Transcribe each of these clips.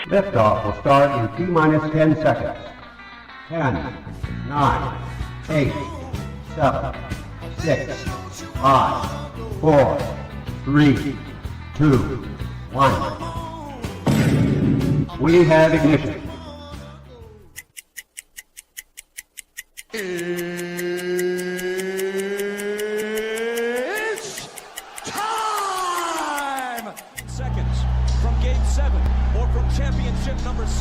Liftoff will start in T-minus 10 seconds. 10, 9, 8, 7, 6, 5, 4, 3, 2, 1. We have ignition. It's time! Seconds from game 7 or from championship number 6.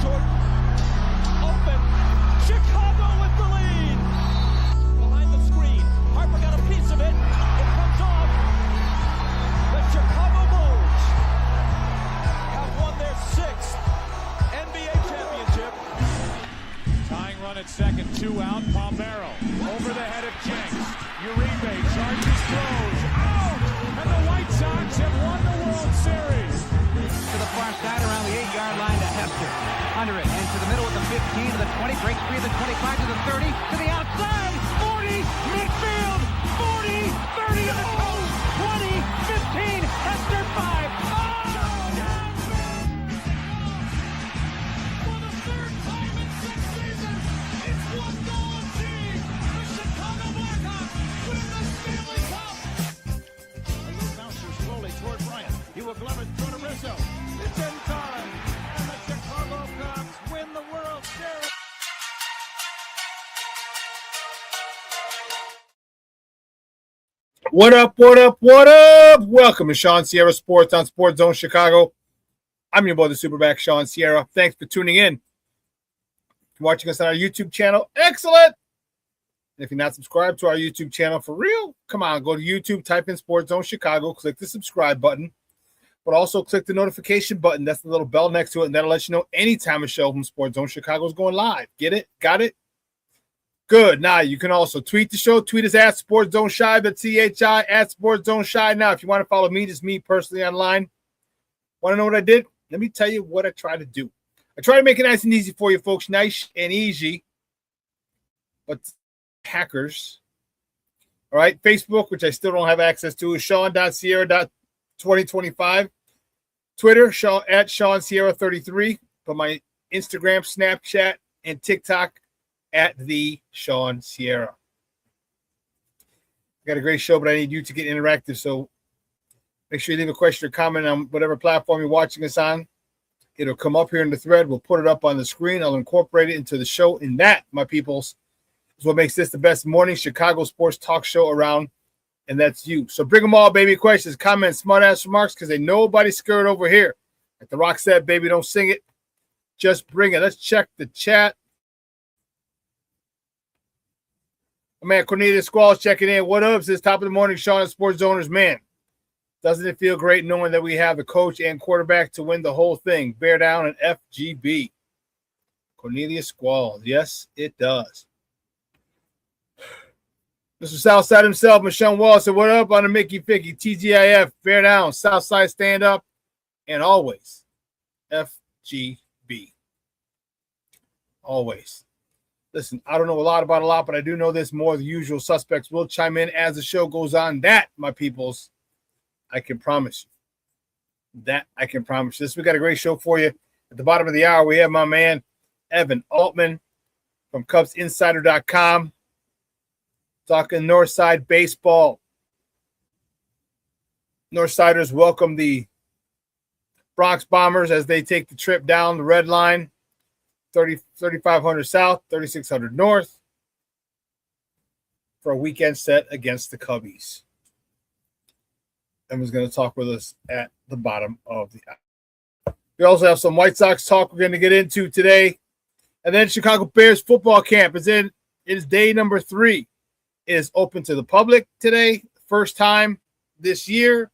Jordan, open, Chicago with the lead. Behind the screen, Harper got a piece of it. It comes off. The Chicago Bulls have won their 6th NBA championship. Tying run at second, 2 out, Palmero over the head of Jenks. Uribe charges, throws, out! And the White Sox have won the World Series. To the far side around the 8-yard line to Hester. Under it, into the middle of the 15, to the 20, breaks free of the 25, to the 30, to the outside, 40, midfield, 40, 30 to the coast, 20, 15, Hester 5. For the 3rd time in 6 seasons, it's one goal team. The Chicago Blackhawks win the Stanley Cup. A little bouncer slowly toward Bryant. He will glove it through to Rizzo. It's in time. And the Chicago Cubs win the World Series. What up, what up, what up? Welcome to ShawnSierraSports on Sports Zone Chicago. I'm your boy, the SuperBack, Shawn Sierra. Thanks for tuning in. If you're watching us on our YouTube channel, excellent. And if you're not subscribed to our YouTube channel for real, come on, go to YouTube, type in Sports Zone Chicago, click the subscribe button, but also click the notification button. That's the little bell next to it, and that'll let you know anytime a show from Sports Zone Chicago is going live. Get it? Got it? Good. Now, you can also tweet the show. Tweet us at Sports Zone Shy, that's CHI, at Sports Zone Shy. Now, if you want to follow me, just me personally online. Want to know what I did? Let me tell you what I try to do. I try to make it nice and easy for you folks. Nice and easy. But hackers. All right. Facebook, which I still don't have access to, is Shawn.Sierra.2025. Twitter, Shawn, at ShawnSierra33. But my Instagram, Snapchat, and TikTok at the Shawn Sierra. I got a great show, but I need you to get interactive. So make sure you leave a question or comment on whatever platform you're watching us on. It'll come up here in the thread. We'll put it up on the screen. I'll incorporate it into the show. And that, my peoples, is what makes this the best morning Chicago sports talk show around. And that's you. So bring them all, baby. Questions, comments, smart-ass remarks, because ain't nobody scared over here. Like The Rock said, baby, don't sing it. Just bring it. Let's check the chat. My man Cornelius Squall's checking in. What up? Says top of the morning, Shawn and Sports Owners. Man, doesn't it feel great knowing that we have the coach and quarterback to win the whole thing? Bear down and FGB. Cornelius Squall. Yes, it does. Mr. Southside himself, Michelle Wall, said, what up on the Mickey Ficky? TGIF, bear down, Southside stand up, and always FGB. Always. Listen, I don't know a lot, but I do know this more. The usual suspects will chime in as the show goes on. That, my peoples, I can promise you. That I can promise you. We got a great show for you. At the bottom of the hour, we have my man, Evan Altman from CubsInsider.com talking Northside baseball. Northsiders welcome the Bronx Bombers as they take the trip down the red line. 3,500 south, 3,600 north for a weekend set against the Cubbies. Everyone's going to talk with us at the bottom of the hour. We also have some White Sox talk we're going to get into today. And then Chicago Bears football camp is in. It is day number 3. It is open to the public today. First time this year.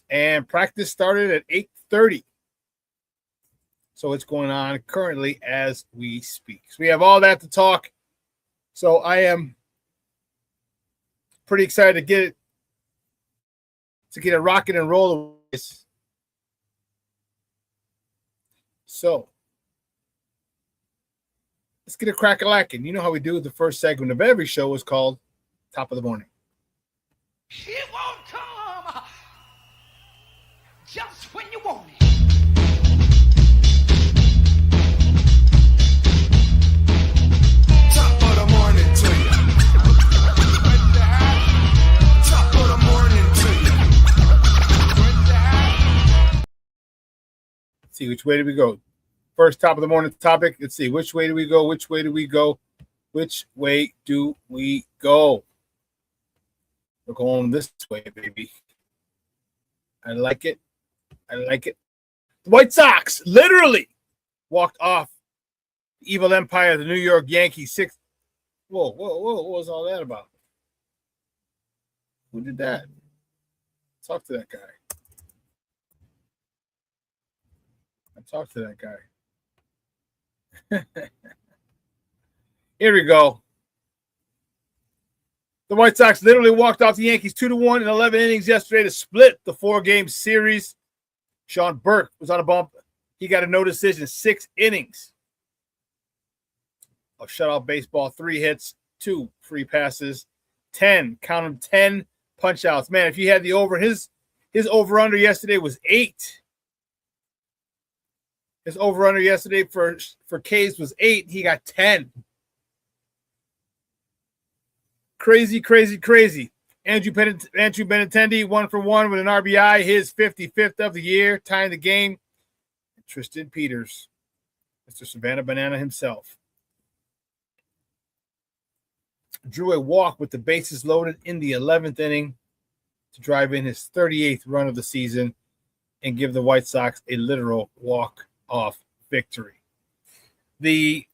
And practice started at 8:30. So it's going on currently as we speak. So we have all that to talk. So I am pretty excited to get it rocking and rolling. So let's get a crack-a-lackin'. You know how we do. The first segment of every show is called Top of the Morning. It won't come just when you want it. see, which way do we go? First top of the morning topic. Let's see, which way do we go? Which way do we go? Which way do we go? We're going this way, baby. I like it. I like it. The White Sox literally walked off the evil empire of the New York Yankees. Whoa. What was all that about? Who did that? Talk to that guy. Talk to that guy. Here we go. The White Sox literally walked off the Yankees 2-1 in 11 innings yesterday to split the 4-game series. Sean Burke was on a bump. He got a no decision, 6 innings of shutout baseball, 3 hits, 2 free passes, 10 punch outs. Man, if you had the over, his over-under yesterday was 8. His over-under yesterday for K's was 8. He got 10. Crazy. Andrew Benintendi, 1 for 1 with an RBI, his 55th of the year, tying the game. Tristan Peters, Mr. Savannah Banana himself, drew a walk with the bases loaded in the 11th inning to drive in his 38th run of the season and give the White Sox a literal walk-off victory. The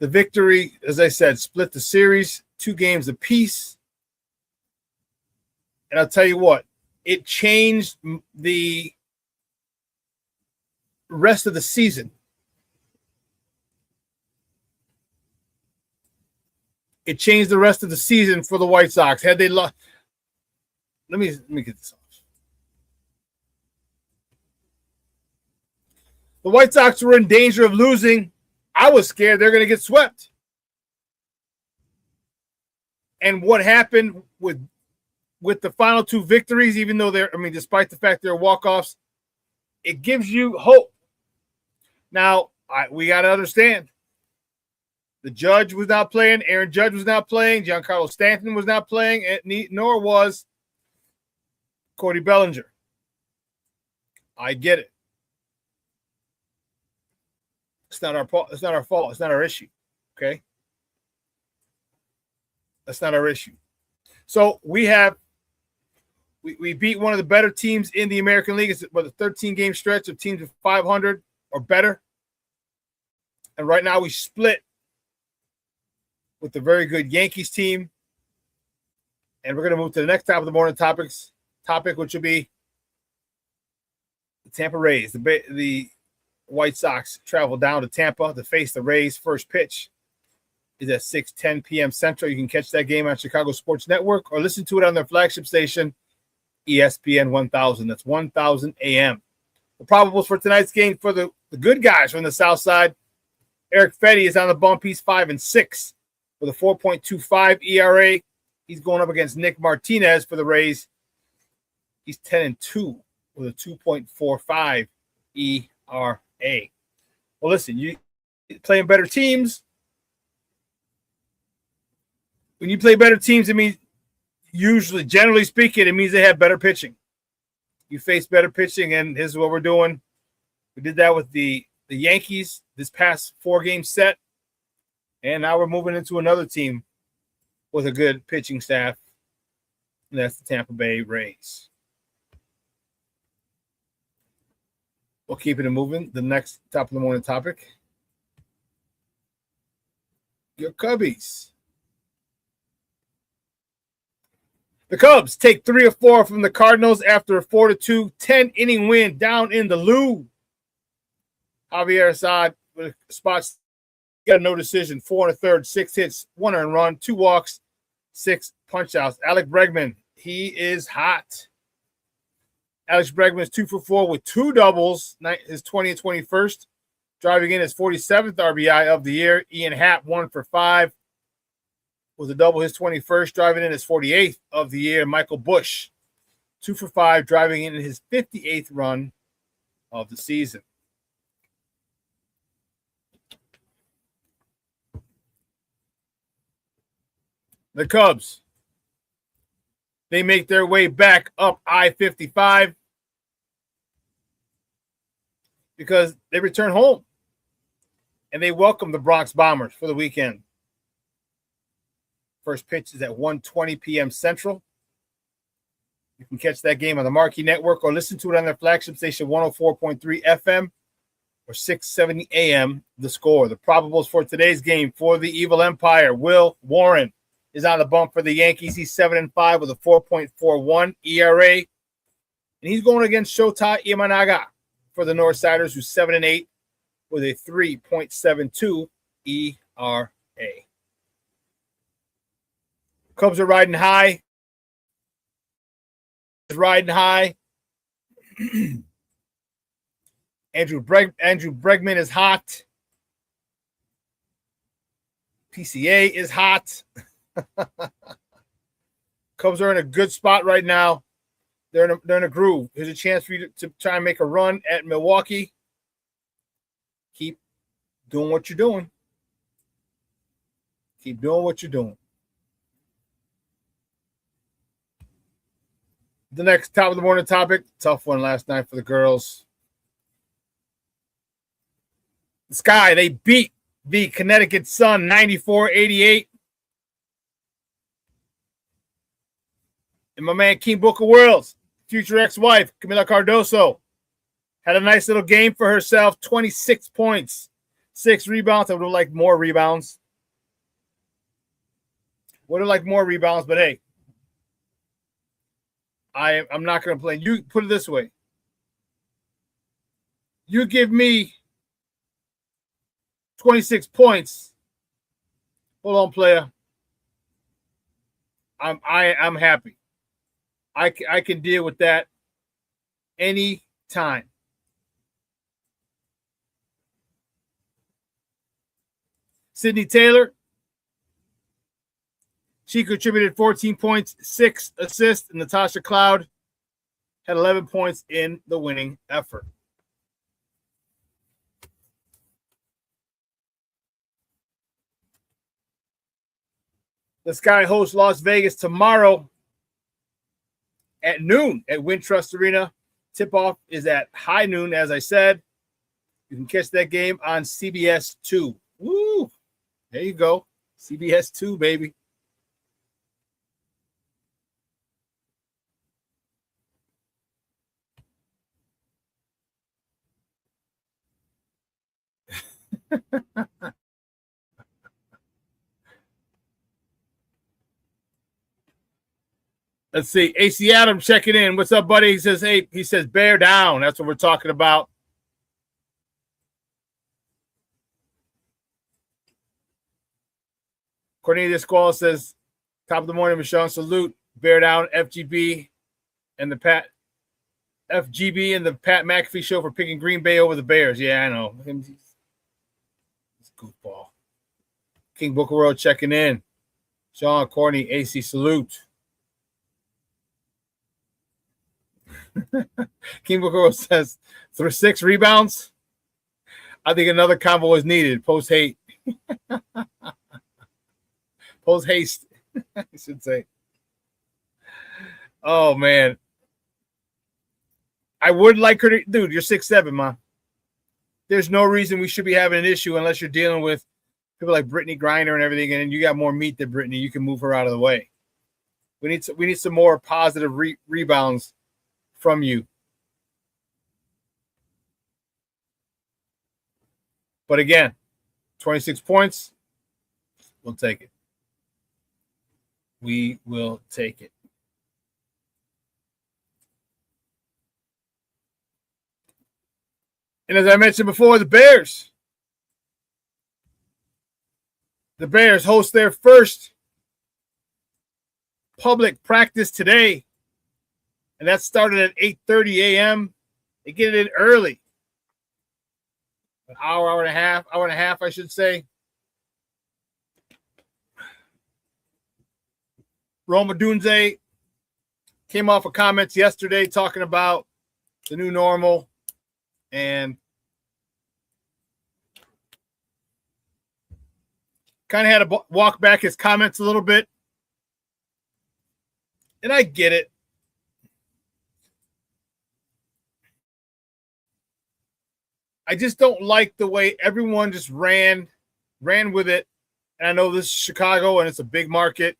victory, as I said, split the series 2 games apiece. And I'll tell you what, it changed the rest of the season. It changed the rest of the season for the White Sox. Had they lost, let me get this off. The White Sox were in danger of losing. I was scared they're going to get swept. And what happened with the final 2 victories, even though despite the fact they're walk-offs, it gives you hope. Now, we got to understand, the Judge was not playing, Aaron Judge was not playing, Giancarlo Stanton was not playing, nor was Cody Bellinger. I get it. It's not our fault. It's not our fault. It's not our issue. Okay? That's not our issue. So we beat one of the better teams in the American League. It's a 13-game stretch of teams of 500 or better. And right now we split with the very good Yankees team. And we're going to move to the next top of the morning topic, which will be the Tampa Rays. The White Sox travel down to Tampa to face the Rays. First pitch is at 6:10 p.m. Central. You can catch that game on Chicago Sports Network or listen to it on their flagship station, ESPN 1000. That's 1000 a.m. The probables for tonight's game for the good guys from the South Side. Eric Fetty is on the bump. He's 5-6 with a 4.25 ERA. He's going up against Nick Martinez for the Rays. He's 10-2 with a 2.45 ERA. Well, listen, you playing better teams. When you play better teams, it means generally speaking, it means they have better pitching. You face better pitching, and this is what we're doing. We did that with the Yankees this past 4-game set, and now we're moving into another team with a good pitching staff, and that's the Tampa Bay Rays. We'll keep it moving. The next top of the morning topic, your Cubbies. The Cubs take 3 of 4 from the Cardinals after a 4-2 10-inning win down in the Lou. Javier Assad with spots, got no decision, 4 1/3, 6 hits, 1 earned run, 2 walks, 6 punch-outs. Alex Bregman, he is hot. Alex Bregman is 2 for 4 with 2 doubles, his 20th, 21st, driving in his 47th RBI of the year. Ian Happ, 1 for 5 with a double, his 21st, driving in his 48th of the year. Michael Busch, 2 for 5, driving in his 58th run of the season. The Cubs, they make their way back up I-55 because they return home and they welcome the Bronx Bombers for the weekend. First pitch is at 1:20 p.m. Central. You can catch that game on the Marquee Network or listen to it on their flagship station 104.3 FM or 670 AM. The Score. The probables for today's game for the Evil Empire. Will Warren is on the bump for the Yankees. He's 7-5 with a 4.41 ERA. And he's going against Shota Imanaga for the Northsiders, who's 7-8 with a 3.72 ERA. Cubs are riding high. Andrew Bregman is hot. PCA is hot. Cubs are in a good spot right now. They're in a groove. There's a chance for you to try and make a run at Milwaukee. Keep doing what you're doing. Keep doing what you're doing. The next top of the morning topic, tough one last night for the girls. The Sky, they beat the Connecticut Sun 94-88. And my man King Booker Worlds, future ex-wife, Camila Cardoso, had a nice little game for herself, 26 points, 6 rebounds. I would have liked more rebounds. But hey, I'm not going to play. You put it this way. You give me 26 points. Hold on, player. I'm happy. I can deal with that any time. Sydney Taylor, she contributed 14 points, 6 assists, and Natasha Cloud had 11 points in the winning effort. The Sky hosts Las Vegas tomorrow at noon at Wintrust Arena. Tip-off is at high noon, as I said. You can catch that game on CBS 2. Woo! There you go. CBS 2, baby. Let's see. AC Adam checking in. What's up, buddy? He says, bear down. That's what we're talking about. Cornelius Squall says, top of the morning, Michelle. Salute. Bear down, FGB and the Pat McAfee show for picking Green Bay over the Bears. Yeah, I know. He's a goofball. King Booker World checking in. Sean, Courtney, AC, salute. King Booker World says, through 6 rebounds, I think another combo is needed. Post haste, I should say. Oh, man. I would like her to, dude, you're 6'7", man. There's no reason we should be having an issue unless you're dealing with people like Brittany Griner and everything, and you got more meat than Brittany. You can move her out of the way. We need some more positive rebounds from you. But again, 26 points, we'll take it. We will take it. And as I mentioned before, the Bears host their first public practice today. And that started at 8:30 a.m. They get it in early. An hour and a half, I should say. Roma Dunze came off of comments yesterday talking about the new normal and kind of had to walk back his comments a little bit. And I get it. I just don't like the way everyone just ran with it. And I know this is Chicago and it's a big market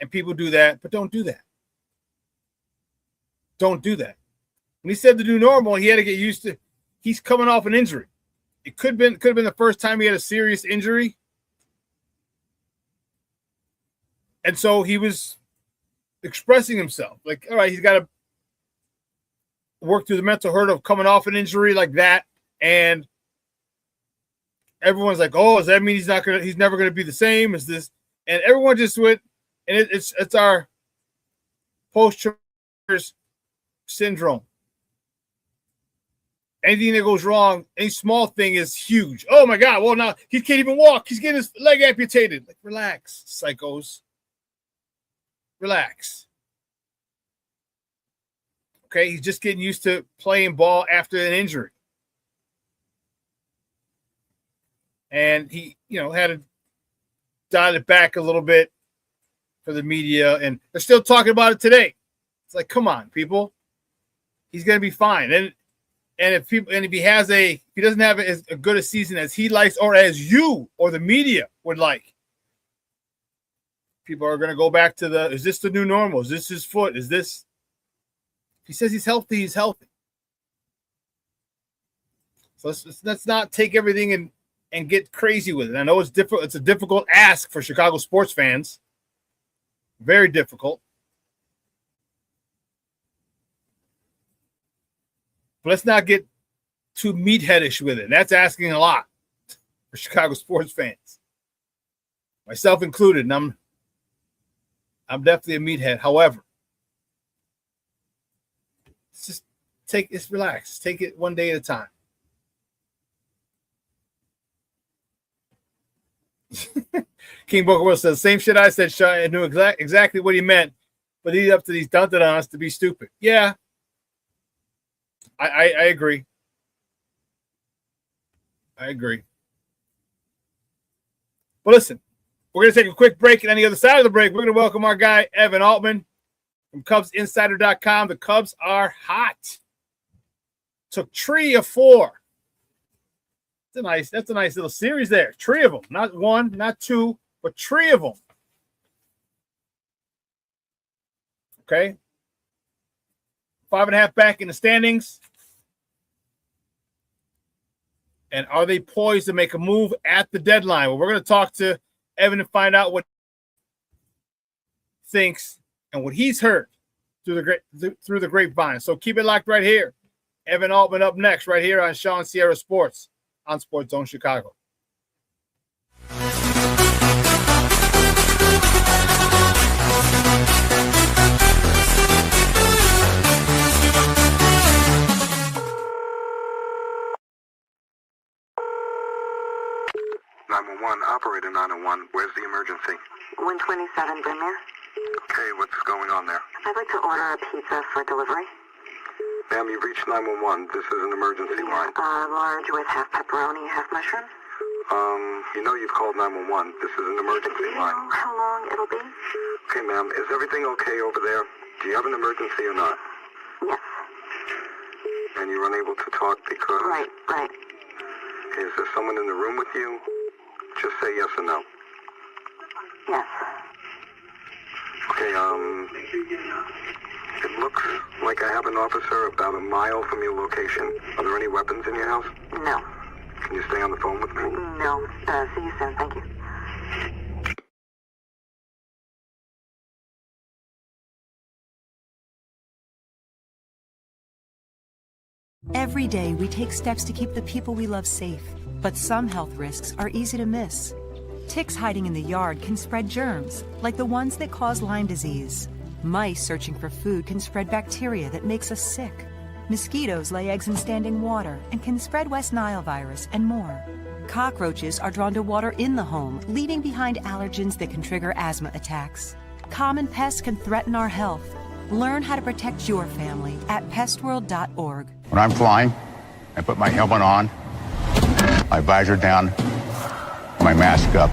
and people do that, but don't do that. Don't do that. When he said the new normal, he had to get used to. He's coming off an injury. It could have been the first time he had a serious injury. And so he was expressing himself. Like, all right, he's got to work through the mental hurt of coming off an injury like that. And everyone's like, oh, does that mean he's never gonna be the same? Is this? And everyone just went, and it's our post-traumatic syndrome. Anything that goes wrong, any small thing is huge. Oh my God! Well, now he can't even walk. He's getting his leg amputated. Like, relax, psychos. Relax. Okay, he's just getting used to playing ball after an injury, and he, had to dial it back a little bit for the media, and they're still talking about it today. It's like, come on, people. He's gonna be fine, and if he doesn't have as good a season as he likes or as you or the media would like, people are going to go back to is this the new normal? Is this his foot? Is this? If he says he's healthy, he's healthy. So let's not take everything and get crazy with it. I know it's difficult. It's a difficult ask for Chicago sports fans. Very difficult. But let's not get too meatheadish with it. That's asking a lot for Chicago sports fans, myself included. And I'm definitely a meathead. However, let's relax. Take it one day at a time. King Booker Will says, same shit I said, Shawn. I knew exactly what he meant, but he's up to these dunted on us to be stupid. Yeah. I agree. I agree. But listen, we're going to take a quick break, and on the other side of the break, we're going to welcome our guy, Evan Altman from CubsInsider.com. The Cubs are hot. Took 3 of 4. That's a nice little series there. 3 of them. Not 1, not 2, but 3 of them. Okay. 5.5 back in the standings. And are they poised to make a move at the deadline? Well, we're going to talk to Evan and find out what he thinks and what he's heard through the grapevine. So keep it locked right here. Evan Altman up next right here on Shawn Sierra Sports on Sports Zone Chicago. 911, operator 901. Where's the emergency? 127 Brymere. Okay, what's going on there? I'd like to order a pizza for delivery. Ma'am, you've reached 911. This is an emergency line. Large with half pepperoni, half mushroom. You know you've called 911. This is an emergency Do you line. know how long it'll be? Okay, ma'am, is everything okay over there? Do you have an emergency or not? Yes. And you're unable to talk because... Right. Is there someone in the room with you? Just say yes or no. Yes. Okay, it looks like I have an officer about a mile from your location. Are there any weapons in your house? No. Can you stay on the phone with me? No. See you soon. Thank you. Every day, we take steps to keep the people we love safe, but some health risks are easy to miss. Ticks hiding in the yard can spread germs, like the ones that cause Lyme disease. Mice searching for food can spread bacteria that makes us sick. Mosquitoes lay eggs in standing water and can spread West Nile virus and more. Cockroaches are drawn to water in the home, leaving behind allergens that can trigger asthma attacks. Common pests can threaten our health. Learn how to protect your family at pestworld.org. When I'm flying, I put my helmet on, my visor down, my mask up.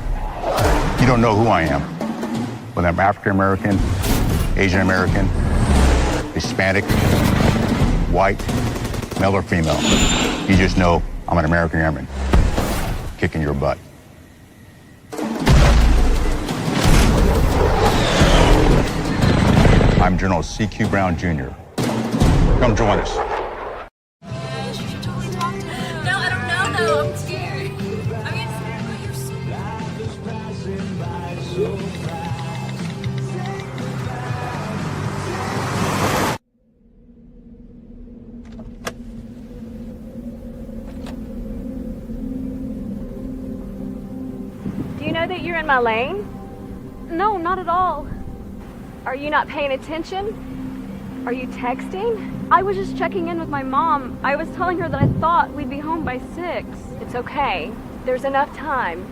You don't know who I am. Whether I'm African American, Asian American, Hispanic, white, male or female. You just know I'm an American Airman, kicking your butt. I'm General C.Q. Brown Jr. Come join us. You should totally talk to me. No, I don't know, though. I'm scared. I mean, but you're so... Do you know that you're in my lane? No, not at all. Are you not paying attention? Are you texting? I was just checking in with my mom. I was telling her that I thought we'd be home by 6. It's okay. There's enough time.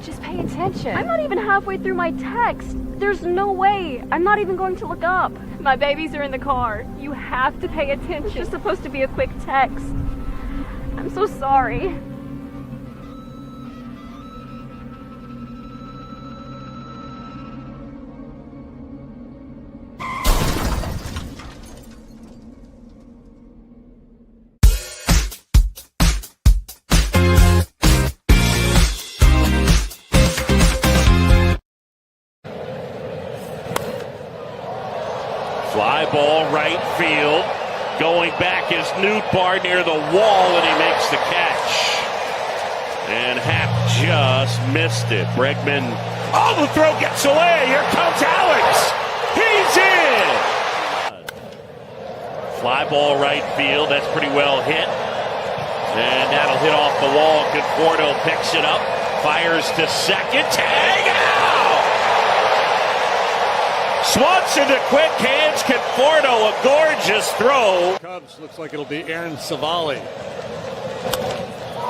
Just pay attention. I'm not even halfway through my text. There's no way. I'm not even going to look up. My babies are in the car. You have to pay attention. It's just supposed to be a quick text. I'm so sorry. Fly ball right field. Going back is Newtbar near the wall, and he makes the catch. And Happ just missed it. Bregman, the throw gets away. Here comes Alex. He's in. Fly ball right field. That's pretty well hit. And that'll hit off the wall. Conforto picks it up. Fires to second. Tag out. Swanson to quick hands. Conforto, a gorgeous throw. Cubs, looks like it'll be Aaron Savali.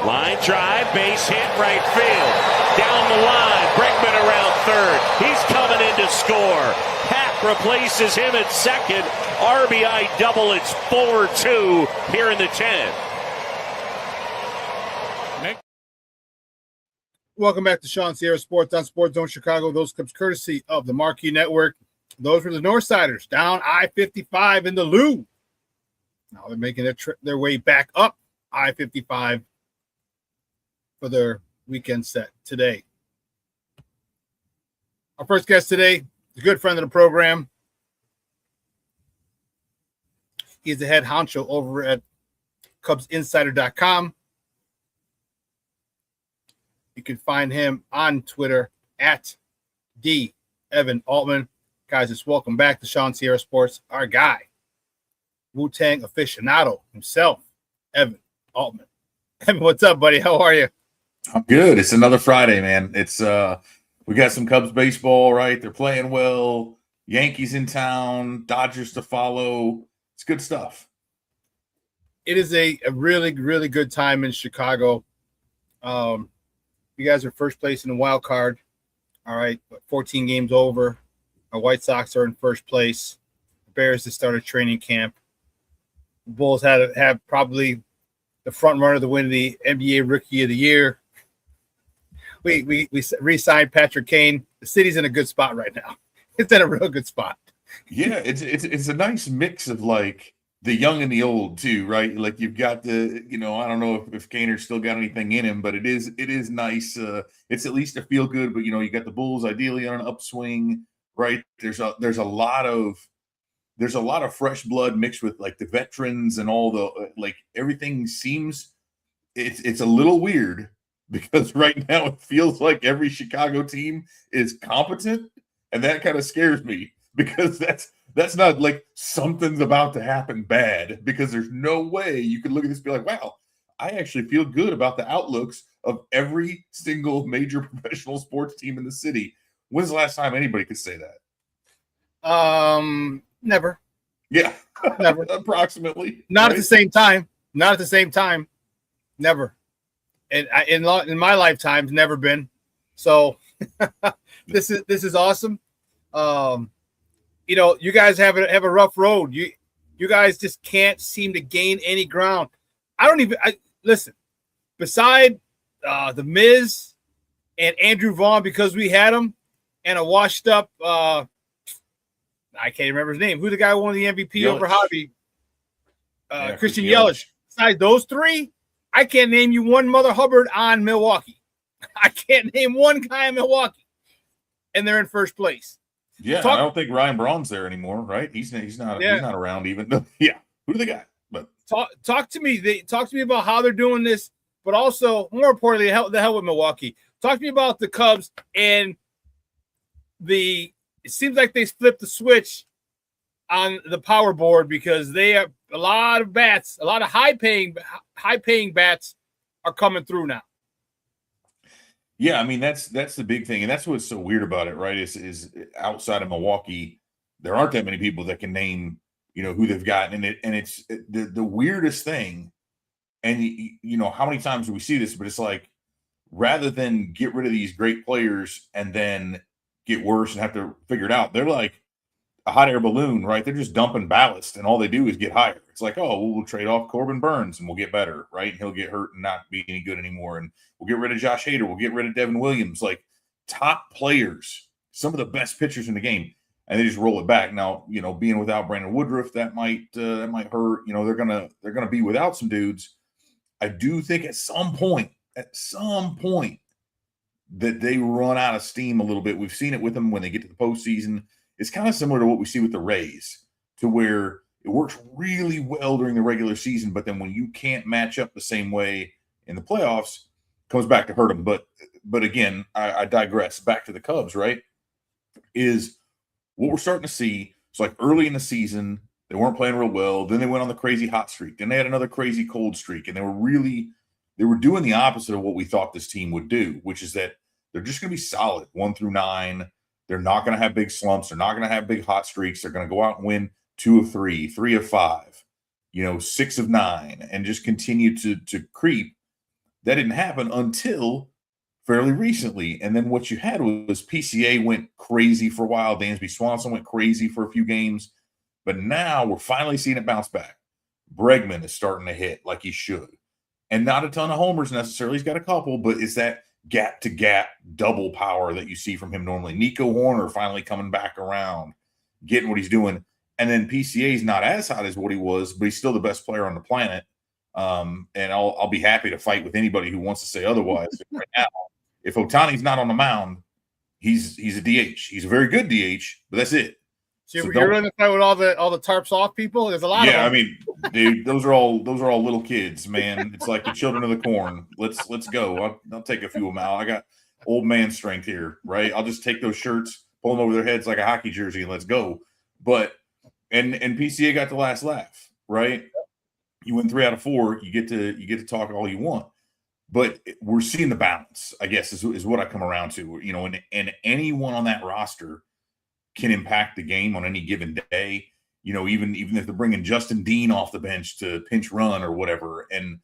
Line drive, base hit, right field. Down the line, Bregman around third. He's coming in to score. Happ replaces him at second. RBI double. It's 4-2 here in the 10th. Welcome back to Shawn Sierra Sports on Sports Zone Chicago. Those clips courtesy of the Marquee Network. Those were the Northsiders down I-55 in the Lou. Now they're making their way back up I-55 for their weekend set today. Our first guest today is a good friend of the program. He's the head honcho over at CubsInsider.com. You can find him on Twitter at @DEvanAltman. Guys, just welcome back to Shawn Sierra Sports. Our guy, Wu-Tang aficionado himself, Evan Altman. Evan, what's up, buddy? How are you? I'm good. It's another Friday, man. It's we got some Cubs baseball, right? They're playing well. Yankees in town, Dodgers to follow. It's good stuff. It is a really, really good time in Chicago. You guys are first place in the wild card. All right, 14 games over. Our White Sox are in first place. The Bears just started training camp. The Bulls have probably the front runner to win the NBA Rookie of the Year. We re-signed Patrick Kane. The city's in a good spot right now. It's in a real good spot. Yeah, it's a nice mix of like the young and the old too, right? Like you've got the, I don't know if Kaner's still got anything in him, but it is nice. It's at least a feel good, but you got the Bulls ideally on an upswing, right? There's a lot of fresh blood mixed with like the veterans and all the like everything seems it's a little weird because right now it feels like every Chicago team is competent, and that kind of scares me because that's not like something's about to happen bad, because there's no way you could look at this and be like, wow, I actually feel good about the outlooks of every single major professional sports team in the city. When's the last time anybody could say that? Never. Yeah. Never. Approximately. Not right? at the same time. Not at the same time. Never. And in my lifetime's never been. So this is awesome. You guys have a rough road. You guys just can't seem to gain any ground. Listen. Beside the Miz and Andrew Vaughn, because we had him, and a washed up I can't remember his name. Who the guy who won the MVP over Hobby? Christian Yelich. Besides those three, I can't name you one Mother Hubbard on Milwaukee. I can't name one guy in Milwaukee, and they're in first place. Yeah, I don't think Ryan Braun's there anymore, right? He's not around even. Yeah, who do they got? But talk to me. Talk to me about how they're doing this, but also more importantly, the hell with Milwaukee. Talk to me about the Cubs and it seems like they flipped the switch on the power board because they have a lot of bats, a lot of high paying bats are coming through now. Yeah, I mean that's the big thing, and that's what's so weird about it, right? Is outside of Milwaukee, there aren't that many people that can name, who they've gotten, and it's the weirdest thing. And how many times do we see this? But it's like, rather than get rid of these great players and then get worse and have to figure it out, they're like a hot air balloon, right? They're just dumping ballast, and all they do is get higher. It's like, oh, we'll trade off Corbin Burns and we'll get better, right? And he'll get hurt and not be any good anymore. And we'll get rid of Josh Hader. We'll get rid of Devin Williams, like top players, some of the best pitchers in the game, and they just roll it back. Now, being without Brandon Woodruff, that might hurt. They're gonna be without some dudes. I do think at some point that they run out of steam a little bit. We've seen it with them when they get to the postseason. It's kind of similar to what we see with the Rays, to where it works really well during the regular season, but then when you can't match up the same way in the playoffs, it comes back to hurt them. But again, I digress. Back to the Cubs, right? Is what we're starting to see. It's like early in the season, they weren't playing real well. Then they went on the crazy hot streak. Then they had another crazy cold streak, and they were doing the opposite of what we thought this team would do, which is that they're just going to be solid 1 through 9. They're not going to have big slumps. They're not going to have big hot streaks. They're going to go out and win 2 of 3, 3 of 5, 6 of 9, and just continue to creep. That didn't happen until fairly recently. And then what you had was PCA went crazy for a while. Dansby Swanson went crazy for a few games. But now we're finally seeing it bounce back. Bregman is starting to hit like he should. And not a ton of homers necessarily. He's got a couple, but it's that gap-to-gap double power that you see from him normally. Nico Horner finally coming back around, getting what he's doing. And then PCA is not as hot as what he was, but he's still the best player on the planet. And I'll be happy to fight with anybody who wants to say otherwise. Right now, if Ohtani's not on the mound, he's a DH. He's a very good DH, but that's it. So you're running the fight with all the tarps off people. There's a lot of them. I mean, dude, those are all little kids, man. It's like the children of the corn. Let's go. I'll take a few of them out. I got old man strength here, right? I'll just take those shirts, pull them over their heads like a hockey jersey, and let's go. But and PCA got the last laugh, right? You win 3 out of 4. You get to talk all you want, but we're seeing the balance, I guess, is what I come around to. And anyone on that roster can impact the game on any given day. Even if they're bringing Justin Dean off the bench to pinch run or whatever, and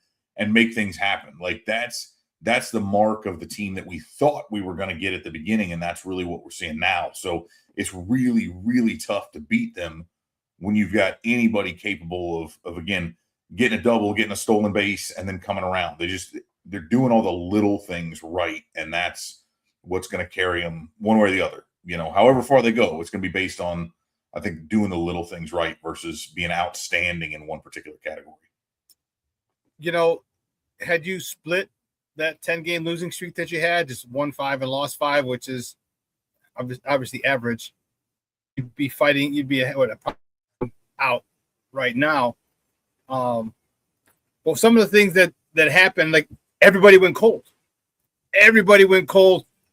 make things happen. Like that's the mark of the team that we thought we were going to get at the beginning, and that's really what we're seeing now. So it's really, really tough to beat them when you've got anybody capable of again getting a double, getting a stolen base, and then coming around. They're doing all the little things right, and that's what's going to carry them one way or the other. However far they go, it's going to be based on, I think, doing the little things right versus being outstanding in one particular category. Had you split that 10-game losing streak that you had, just won 5 and lost 5, which is obviously average, you'd be out right now. Well, some of the things that happened, like everybody went cold.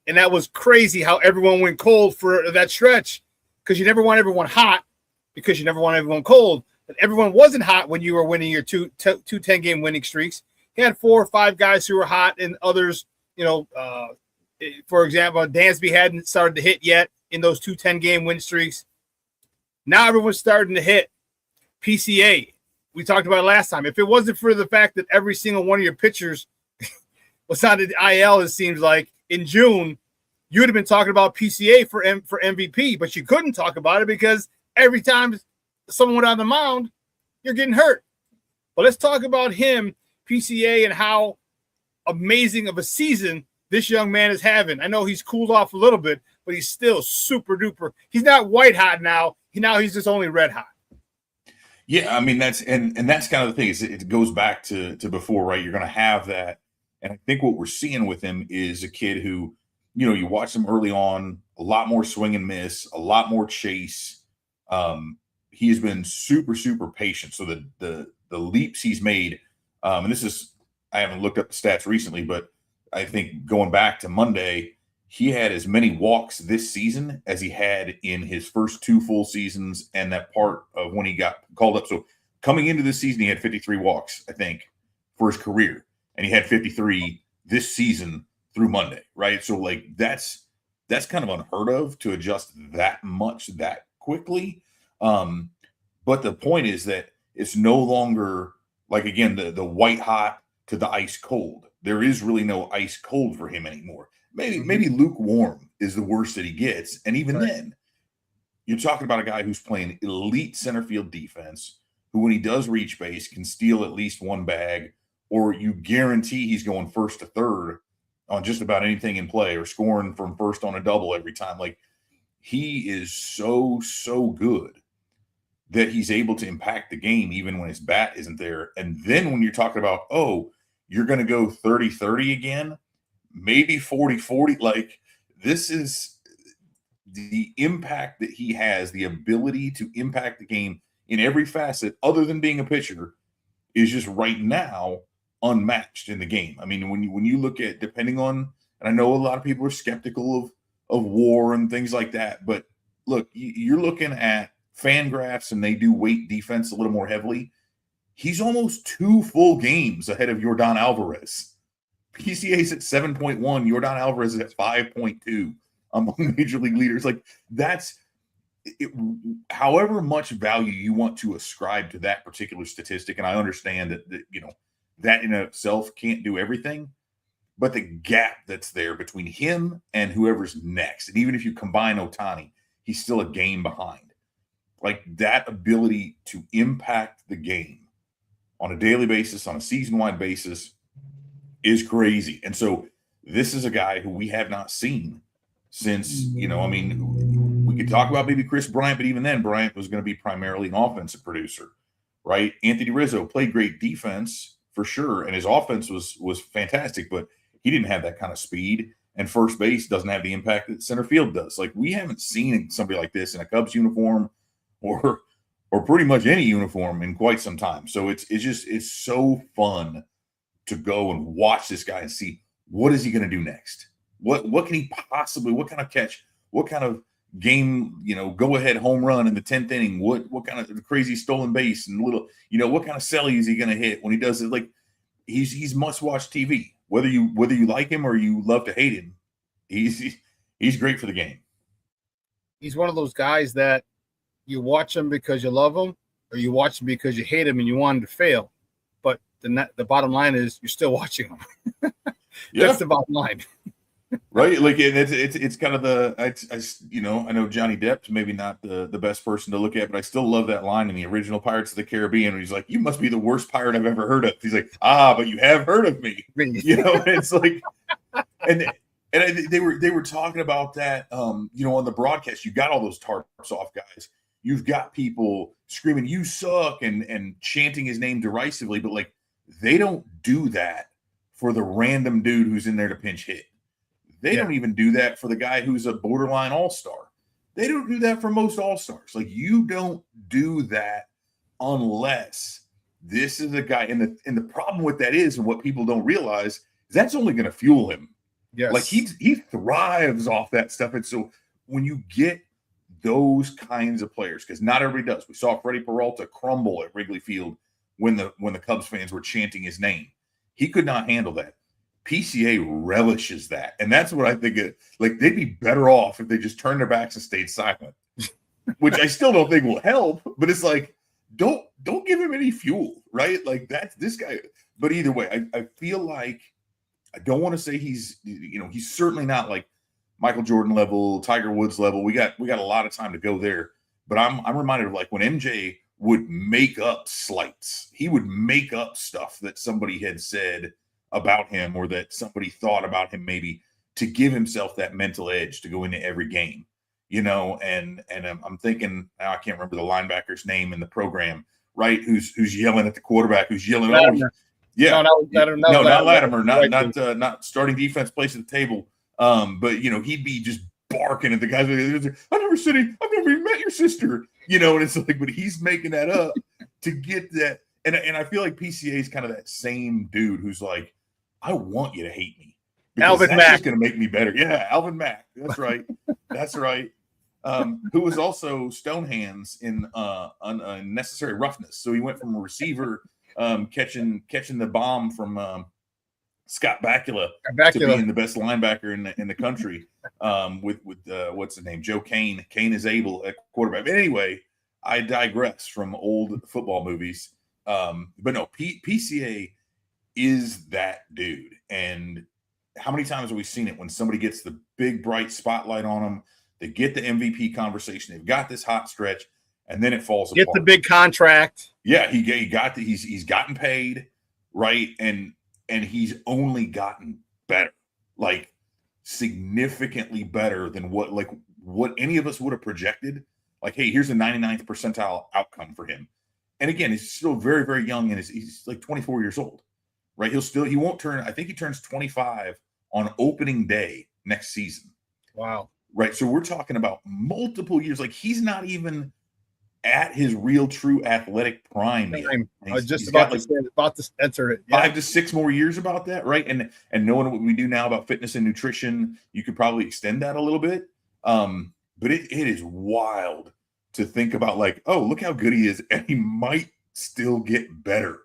And that was crazy how everyone went cold for that stretch, because you never want everyone hot because you never want everyone cold. But everyone wasn't hot when you were winning your two 10-game winning streaks. You had 4 or 5 guys who were hot, and others, for example, Dansby hadn't started to hit yet in those 2 10-game win streaks. Now everyone's starting to hit. PCA, we talked about it last time. If it wasn't for the fact that every single one of your pitchers was on the IL, it seems like, in June, you would have been talking about PCA for MVP, but you couldn't talk about it because every time someone went on the mound, you're getting hurt. But let's talk about him, PCA, and how amazing of a season this young man is having. I know he's cooled off a little bit, but he's still super duper. He's not white hot now. He's just only red hot. Yeah, I mean that's that's kind of the thing. Is it goes back to before, right? You're going to have that, and I think what we're seeing with him is a kid who, you watch him early on, a lot more swing and miss, a lot more chase. He has been super super patient. So the leaps he's made, and this is I haven't looked up the stats recently, but I think going back to Monday, he had as many walks this season as he had in his first 2 full seasons and that part of when he got called up. So coming into this season, he had 53 walks, I think, for his career. And he had 53 this season through Monday, right? So like that's kind of unheard of to adjust that much that quickly. But the point is that it's no longer like, again, the white hot to the ice cold. There is really no ice cold for him anymore. Maybe lukewarm is the worst that he gets. And even then, you're talking about a guy who's playing elite center field defense, who when he does reach base can steal at least one bag, or you guarantee he's going first to third on just about anything in play, or scoring from first on a double every time. Like, he is so good that he's able to impact the game even when his bat isn't there. And then when you're talking about, oh, you're going to go 30-30 again, maybe 40-40. Like, this is the impact that he has, the ability to impact the game in every facet other than being a pitcher is just right now unmatched in the game. I mean, when you look at, depending on, and I know a lot of people are skeptical of WAR and things like that, but look, you're looking at FanGraphs and they do weight defense a little more heavily. He's almost 2 full games ahead of Yordan Alvarez. PCA's at 7.1. Yordan Alvarez is at 5.2 among major league leaders. Like, that's it, however much value you want to ascribe to that particular statistic. And I understand that that in itself can't do everything, but the gap that's there between him and whoever's next, and even if you combine Ohtani, he's still a game behind. Like, that ability to impact the game on a daily basis, on a season-wide basis, is crazy. And so this is a guy who we have not seen since, I mean, we could talk about maybe Chris Bryant, but even then, Bryant was going to be primarily an offensive producer, right? Anthony Rizzo played great defense for sure, and his offense was fantastic, but he didn't have that kind of speed, and first base doesn't have the impact that center field does. Like, we haven't seen somebody like this in a Cubs uniform or pretty much any uniform in quite some time. So it's so fun to go and watch this guy and see, what is he going to do next? What can he possibly, what kind of catch, what kind of game, go ahead home run in the 10th inning, what kind of crazy stolen base and little, what kind of celly is he going to hit when he does it? Like, he's must watch TV, whether you like him or you love to hate him. He's great for the game. He's one of those guys that you watch him because you love him, or you watch him because you hate him and you want him to fail. But the bottom line is you're still watching him. That's the bottom line. Right? Like, and it's kind of I know Johnny Depp's maybe not the best person to look at, but I still love that line in the original Pirates of the Caribbean where he's like, "You must be the worst pirate I've ever heard of." He's like, but you have heard of me. It's like, and they were talking about that, on the broadcast. You got all those tarps off guys. You've got people screaming, "You suck," and chanting his name derisively, but like, they don't do that for the random dude who's in there to pinch hit. They don't even do that for the guy who's a borderline all-star. They don't do that for most all-stars. Like, you don't do that unless this is a guy. And the problem with that is, and what people don't realize, is that's only going to fuel him. Yes. Like, he thrives off that stuff. And so when you get those kinds of players, because not everybody does. We saw Freddie Peralta crumble at Wrigley Field when the Cubs fans were chanting his name. He could not handle that. PCA relishes that. And that's what I think like, they'd be better off if they just turned their backs and stayed silent, which I still don't think will help, but it's like, don't give him any fuel, right? Like, that's this guy. But either way, I feel like, I don't want to say he's certainly not like Michael Jordan level, Tiger Woods level. We got a lot of time to go there, but I'm reminded of like when MJ would make up slights. He would make up stuff that somebody had said about him, or that somebody thought about him, maybe to give himself that mental edge to go into every game, and I'm thinking, I can't remember the linebacker's name in the program right? Who's yelling at the quarterback, who's yelling, Latimer. Yeah, not Latimer, not starting defense place at the table. But he'd be just barking at the guys. I've never even met your sister. And it's like, but he's making that up to get that. And I feel like PCA is kind of that same dude who's like, I want you to hate me because Alvin that's Mack. just going to make me better. Yeah, Alvin Mack. That's right. That's right. Who was also Stonehands in Unnecessary Roughness. So he went from a receiver catching the bomb from Scott Bakula to being the best linebacker in the country with what's his name? Joe Kane. Kane is able at quarterback. But anyway, I digress from old football movies. But no, PCA is that dude. And how many times have we seen it when somebody gets the big bright spotlight on them? They get the MVP conversation. They've got this hot stretch, and then it falls apart. Get the big contract. Yeah, he's gotten paid, right? And he's only gotten better, like significantly better than what any of us would have projected. Like, hey, here's a 99th percentile outcome for him. And again, he's still very, very young, and he's like 24 years old, right? He won't turn. I think he turns 25 on opening day next season. Wow. Right. So we're talking about multiple years. Like, he's not even at his real true athletic prime yet. I was just about to enter it. 5 to 6 more years about that, right? And knowing what we do now about fitness and nutrition, you could probably extend that a little bit. But it is wild to think about, like, oh, look how good he is, and he might still get better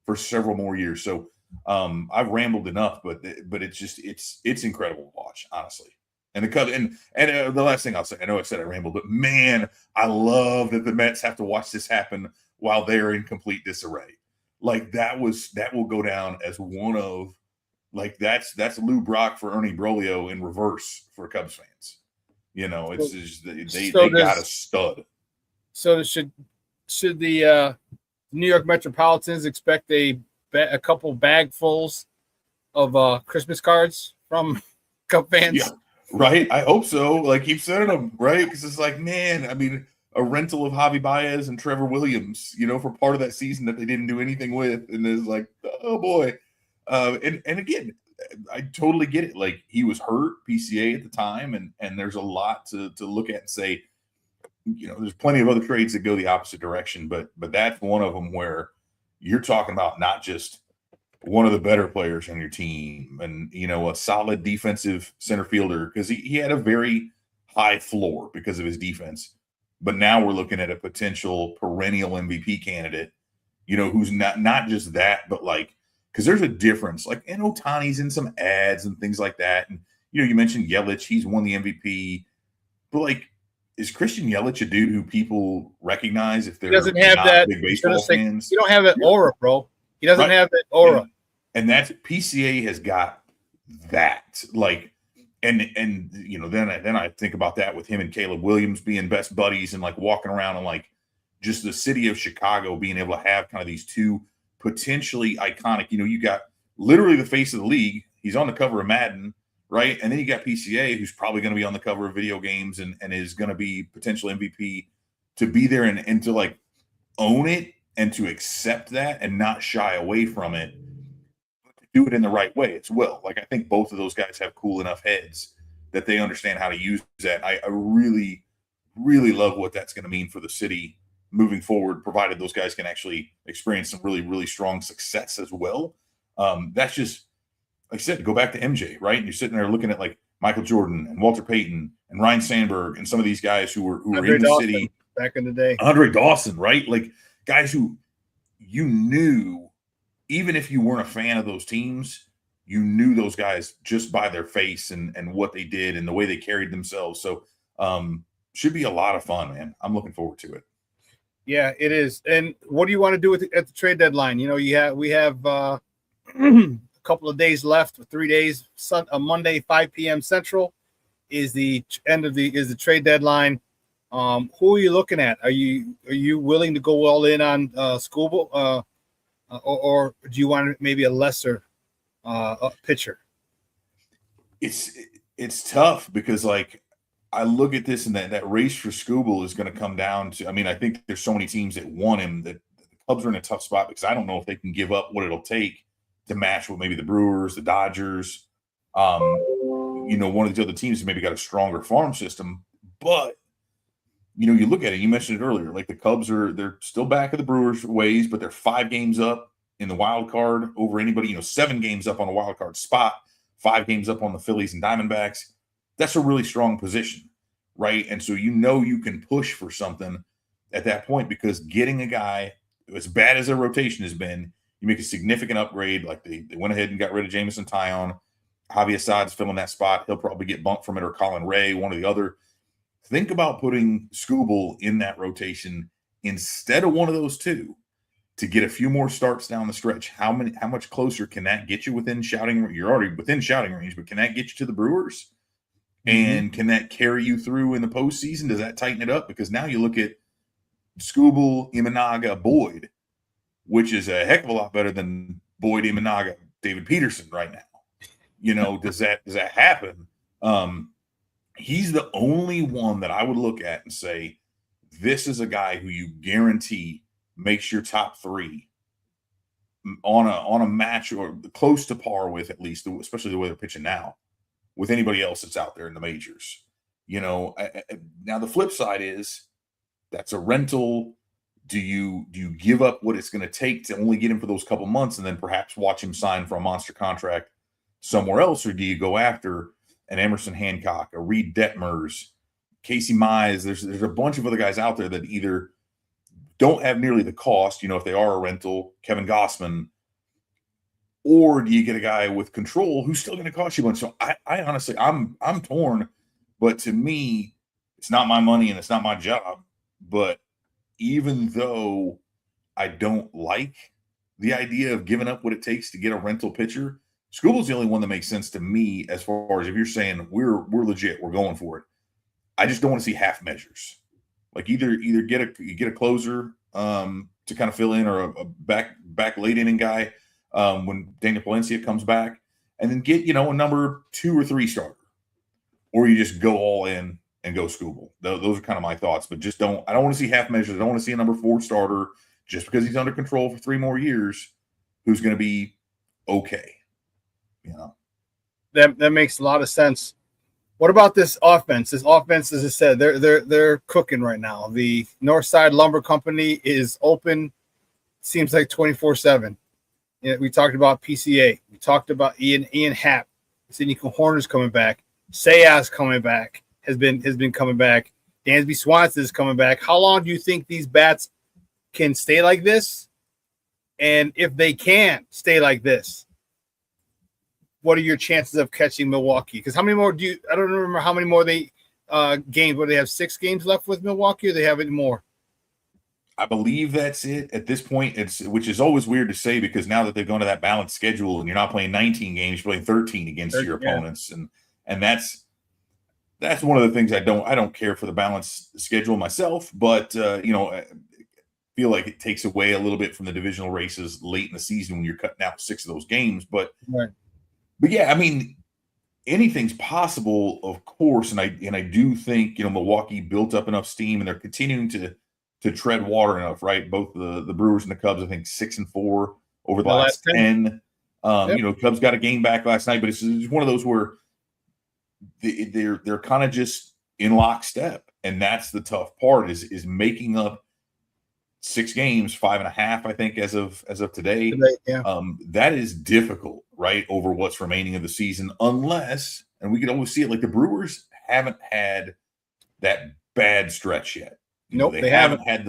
for several more years. So I've rambled enough, but it's just it's incredible to watch, honestly. And the last thing I'll say, I know I said I rambled, but man, I love that the Mets have to watch this happen while they're in complete disarray. Like, that will go down as one of, like, that's Lou Brock for Ernie Broglio in reverse for Cubs fans. It's just they got a stud. So should the New York Metropolitans expect a couple bagfuls of Christmas cards from Cub fans? Yeah. Right, I hope so. Like, keep sending them, right? Because it's like, man, I mean, a rental of Javi Baez and Trevor Williams, for part of that season that they didn't do anything with, and it's like, oh boy. And again, I totally get it. Like, he was hurt, PCA at the time, and there's a lot to look at and say, there's plenty of other trades that go the opposite direction, but that's one of them where you're talking about not just one of the better players on your team and, a solid defensive center fielder, because he had a very high floor because of his defense. But now we're looking at a potential perennial MVP candidate, who's not just that, but like, because there's a difference. Like, and Ohtani's in some ads and things like that. And, you mentioned Yelich, he's won the MVP. But, like, is Christian Yelich a dude who people recognize if they're not big baseball fans? You don't have that aura, bro. He doesn't have that aura. And that's PCA has got that, like, and then I think about that with him and Caleb Williams being best buddies and like walking around and like just the city of Chicago being able to have kind of these two potentially iconic, you got literally the face of the league. He's on the cover of Madden, right? And then you got PCA, who's probably going to be on the cover of video games and is going to be potential MVP, to be there and to like own it and to accept that and not shy away from it. Do it in the right way as well. Like, I think both of those guys have cool enough heads that they understand how to use that. I really, really love what that's going to mean for the city moving forward, provided those guys can actually experience some really, really strong success as well. That's just, like I said, go back to MJ, right? And you're sitting there looking at like Michael Jordan and Walter Payton and Ryan Sandberg and some of these guys who were in the city back in the day. Andre Dawson, right? Like, guys who you knew, even if you weren't a fan of those teams, you knew those guys just by their face and what they did and the way they carried themselves. So should be a lot of fun, man. I'm looking forward to it. Yeah, it is. And what do you want to do at the trade deadline? We have a couple of days left, 3 days. Monday, 5 p.m. Central is the end of the trade deadline. Who are you looking at? Are you willing to go all in on Skubal? Or do you want maybe a lesser pitcher? It's tough because, like, I look at this and that race for Skubal is going to come down to, I mean, I think there's so many teams that want him that the Cubs are in a tough spot because I don't know if they can give up what it'll take to match what maybe the Brewers, the Dodgers, one of these other teams has maybe got a stronger farm system. But, you look at it, you mentioned it earlier, like the Cubs they're still back of the Brewers' ways, but they're 5 games up in the wild card over anybody, 7 games up on a wild card spot, 5 games up on the Phillies and Diamondbacks. That's a really strong position, right? And so you can push for something at that point because getting a guy, as bad as their rotation has been, you make a significant upgrade. Like they went ahead and got rid of Jameson Taillon. Javi Assad's filling that spot. He'll probably get bumped from it, or Colin Ray, one or the other. Think about putting Skubal in that rotation instead of one of those two to get a few more starts down the stretch. How much closer can that get you within shouting? You're already within shouting range, but can that get you to the Brewers? And can that carry you through in the postseason? Does that tighten it up? Because now you look at Skubal, Imanaga, Boyd, which is a heck of a lot better than Boyd, Imanaga, David Peterson right now. Does that happen? He's the only one that I would look at and say, this is a guy who you guarantee makes your top 3 on a match or close to par with, at least, especially the way they're pitching now, with anybody else that's out there in the majors. Now the flip side is that's a rental. Do you give up what it's going to take to only get him for those couple months and then perhaps watch him sign for a monster contract somewhere else? Or do you go after an Emerson Hancock, a Reed Detmers, Casey Mize? There's a bunch of other guys out there that either don't have nearly the cost, if they are a rental, Kevin Gossman, or do you get a guy with control who's still going to cost you a bunch? So I honestly, I'm torn, but to me, it's not my money and it's not my job. But even though I don't like the idea of giving up what it takes to get a rental pitcher, Skubal's the only one that makes sense to me as far as if you're saying we're legit, we're going for it. I just don't want to see half measures. Like either get a closer to kind of fill in, or a back late inning guy when Daniel Palencia comes back, and then get a number 2 or 3 starter, or you just go all in and go Skubal. Those are kind of my thoughts, but I don't want to see half measures. I don't want to see a number 4 starter just because he's under control for 3 more years who's going to be okay. That makes a lot of sense. What about this offense? This offense, as I said, they're cooking right now. The Northside Lumber Company is open, seems like 24/7. We talked about PCA. We talked about Ian Happ. Sidney Horner's coming back. Sayas coming back. Has been coming back. Dansby Swanson is coming back. How long do you think these bats can stay like this? And if they can stay like this, what are your chances of catching Milwaukee? Because how many more I don't remember how many more games, where they have 6 games left with Milwaukee, or they have any more? I believe that's it at this point. Which is always weird to say, because now that they've gone to that balanced schedule and you're not playing 19 games, you're playing 13 against your opponents. And that's one of the things I don't care for the balanced schedule myself, but I feel like it takes away a little bit from the divisional races late in the season when you're cutting out 6 of those games. But yeah, I mean, anything's possible, of course. And I do think, Milwaukee built up enough steam and they're continuing to tread water enough, right? Both the Brewers and the Cubs, I think 6-4 over the last 10. Cubs got a game back last night, but it's one of those where they're kind of just in lockstep, and that's the tough part is making up 6 games, 5.5, I think, as of today. That is difficult, right, over what's remaining of the season, unless, and we can always see it, like the Brewers haven't had that bad stretch yet. Nope, they haven't had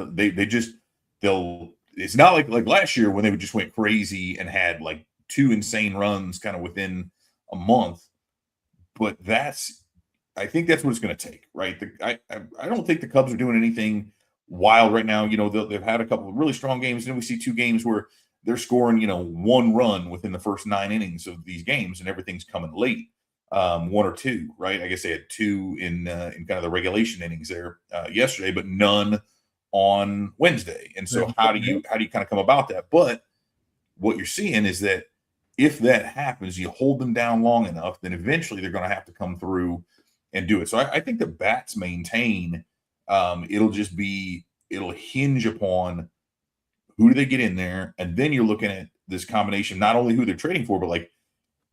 it's not like last year when they just went crazy and had like 2 insane runs kind of within a month. But I think that's what it's going to take, right? I don't think the Cubs are doing anything wild right now. They've had a couple of really strong games, and then we see 2 games where they're scoring, 1 run within the first 9 innings of these games, and everything's coming late. 1 or 2, right? I guess they had 2 in kind of the regulation innings there yesterday, but none on Wednesday. And so how do you kind of come about that? But what you're seeing is that if that happens, you hold them down long enough, then eventually they're going to have to come through and do it. So I think the bats maintain. It'll hinge upon who do they get in there? And then you're looking at this combination, not only who they're trading for, but like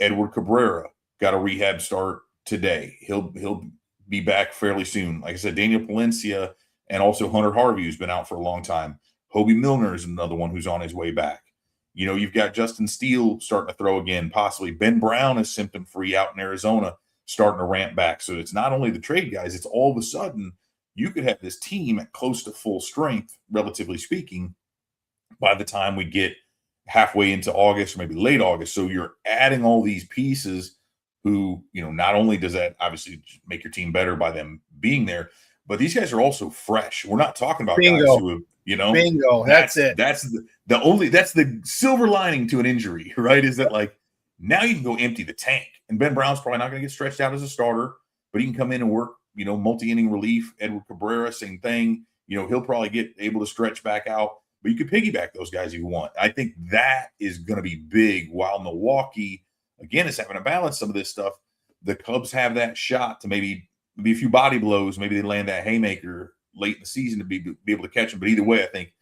Edward Cabrera got a rehab start today. He'll be back fairly soon. Like I said, Daniel Palencia and also Hunter Harvey, who's been out for a long time. Hobie Milner is another one who's on his way back. You know, you've got Justin Steele starting to throw again, possibly. Ben Brown is symptom-free out in Arizona, starting to ramp back. So it's not only the trade guys, it's all of a sudden you could have this team at close to full strength, relatively speaking, by the time we get halfway into August or maybe late August. So you're adding all these pieces who, you know, not only does that obviously make your team better by them being there, but these guys are also fresh. We're not talking about guys who have, you know, bingo. That's it. That's the silver lining to an injury, right? Is that like now you can go empty the tank. And Ben Brown's probably not going to get stretched out as a starter, but he can come in and work, you know, multi-inning relief. Edward Cabrera, same thing. You know, he'll probably get able to stretch back out, but you could piggyback those guys if you want. I think that is going to be big. While Milwaukee, again, is having to balance some of this stuff. The Cubs have that shot to maybe a few body blows. Maybe they land that haymaker late in the season to be able to catch them. But either way, I think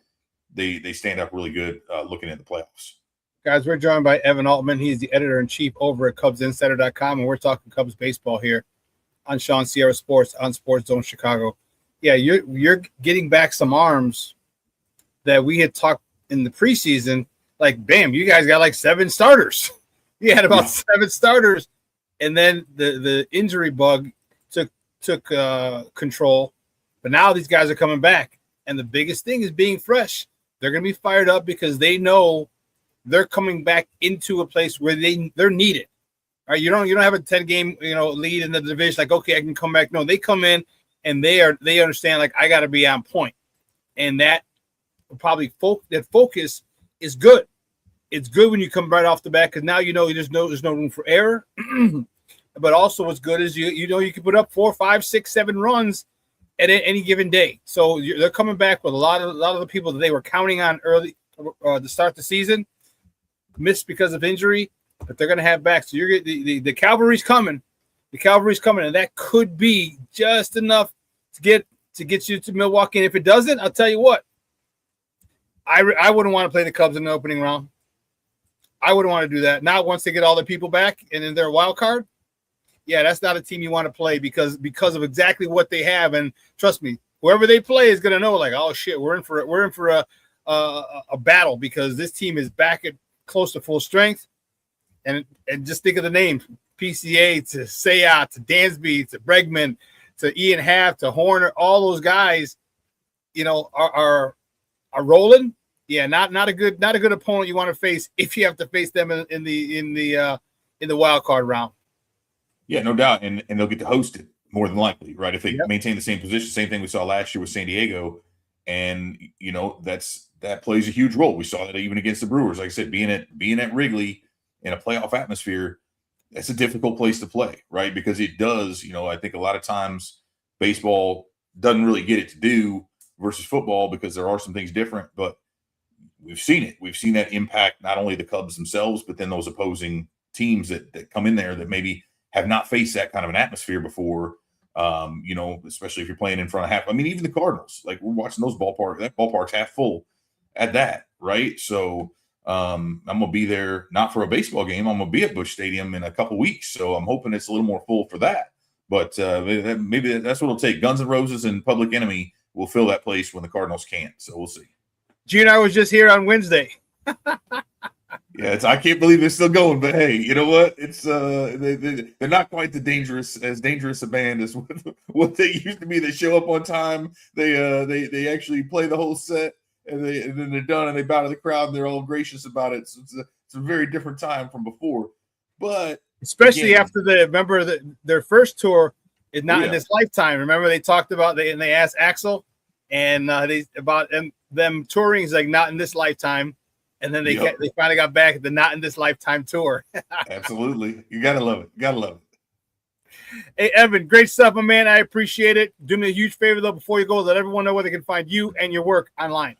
they stand up really good looking at the playoffs. Guys, we're joined by Evan Altman. He's the editor-in-chief over at CubsInsider.com, and we're talking Cubs baseball here on Shawn Sierra Sports on Sports Zone Chicago. Yeah, you're getting back some arms that we had talked in the preseason. Like, bam, you guys got like 7 starters. You had about 7 starters, and then the injury bug took control. But now these guys are coming back, and the biggest thing is being fresh. They're going to be fired up because they know they're coming back into a place where they're needed. All right, you don't have a 10-game lead in the division. Like, okay, I can come back. No, they come in and they understand, like, I got to be on point, and that probably that focus is good. It's good when you come right off the bat because now you know there's no room for error. But also, what's good is you know you can put up 4, 5, 6, 7 runs at any given day. So they're coming back with a lot of the people that they were counting on early to start the season, missed because of injury, but they're going to have back. So you're the cavalry's coming. The cavalry's coming, and that could be just enough to get you to Milwaukee. And if it doesn't, I'll tell you what, I wouldn't want to play the Cubs in the opening round. I wouldn't want to do that. Not once they get all the people back and in their wild card. Yeah, that's not a team you want to play because of exactly what they have. And trust me, whoever they play is going to know, like, oh shit, we're in for a battle because this team is back at close to full strength. And just think of the names: PCA to Sayat to Dansby to Bregman to Ian Happ to Horner. All those guys, are rolling. Yeah, not a good opponent you want to face if you have to face them in the wild card round. Yeah, no doubt, and they'll get to host it more than likely, right? If they maintain the same position, same thing we saw last year with San Diego, and that plays a huge role. We saw that even against the Brewers. Like I said, being at Wrigley in a playoff atmosphere, that's a difficult place to play, right? Because it does, I think a lot of times baseball doesn't really get it to do versus football because there are some things different, but we've seen it. We've seen that impact not only the Cubs themselves, but then those opposing teams that come in there that maybe have not faced that kind of an atmosphere before, especially if you're playing in front of half. I mean, even the Cardinals, like we're watching those ballparks, that ballpark's half full at that, right? So I'm going to be there, not for a baseball game. I'm going to be at Busch Stadium in a couple weeks. So I'm hoping it's a little more full for that. But maybe that's what it'll take. Guns N' Roses and Public Enemy will fill that place when the Cardinals can't. So we'll see. Gene, I was just here on Wednesday. Yeah, I can't believe it's still going, but hey, you know what? It's they're not quite as dangerous a band as what they used to be. They show up on time. They actually play the whole set, and then they're done, and they bow to the crowd, and they're all gracious about it. So it's a very different time from before. But especially after their first tour is not in this lifetime. Remember they talked about and they asked Axel, and them touring is like not in this lifetime. And then they finally got back at the Not in This Lifetime tour. Absolutely. You got to love it. Hey, Evan, great stuff, my man. I appreciate it. Do me a huge favor, though, before you go, let everyone know where they can find you and your work online.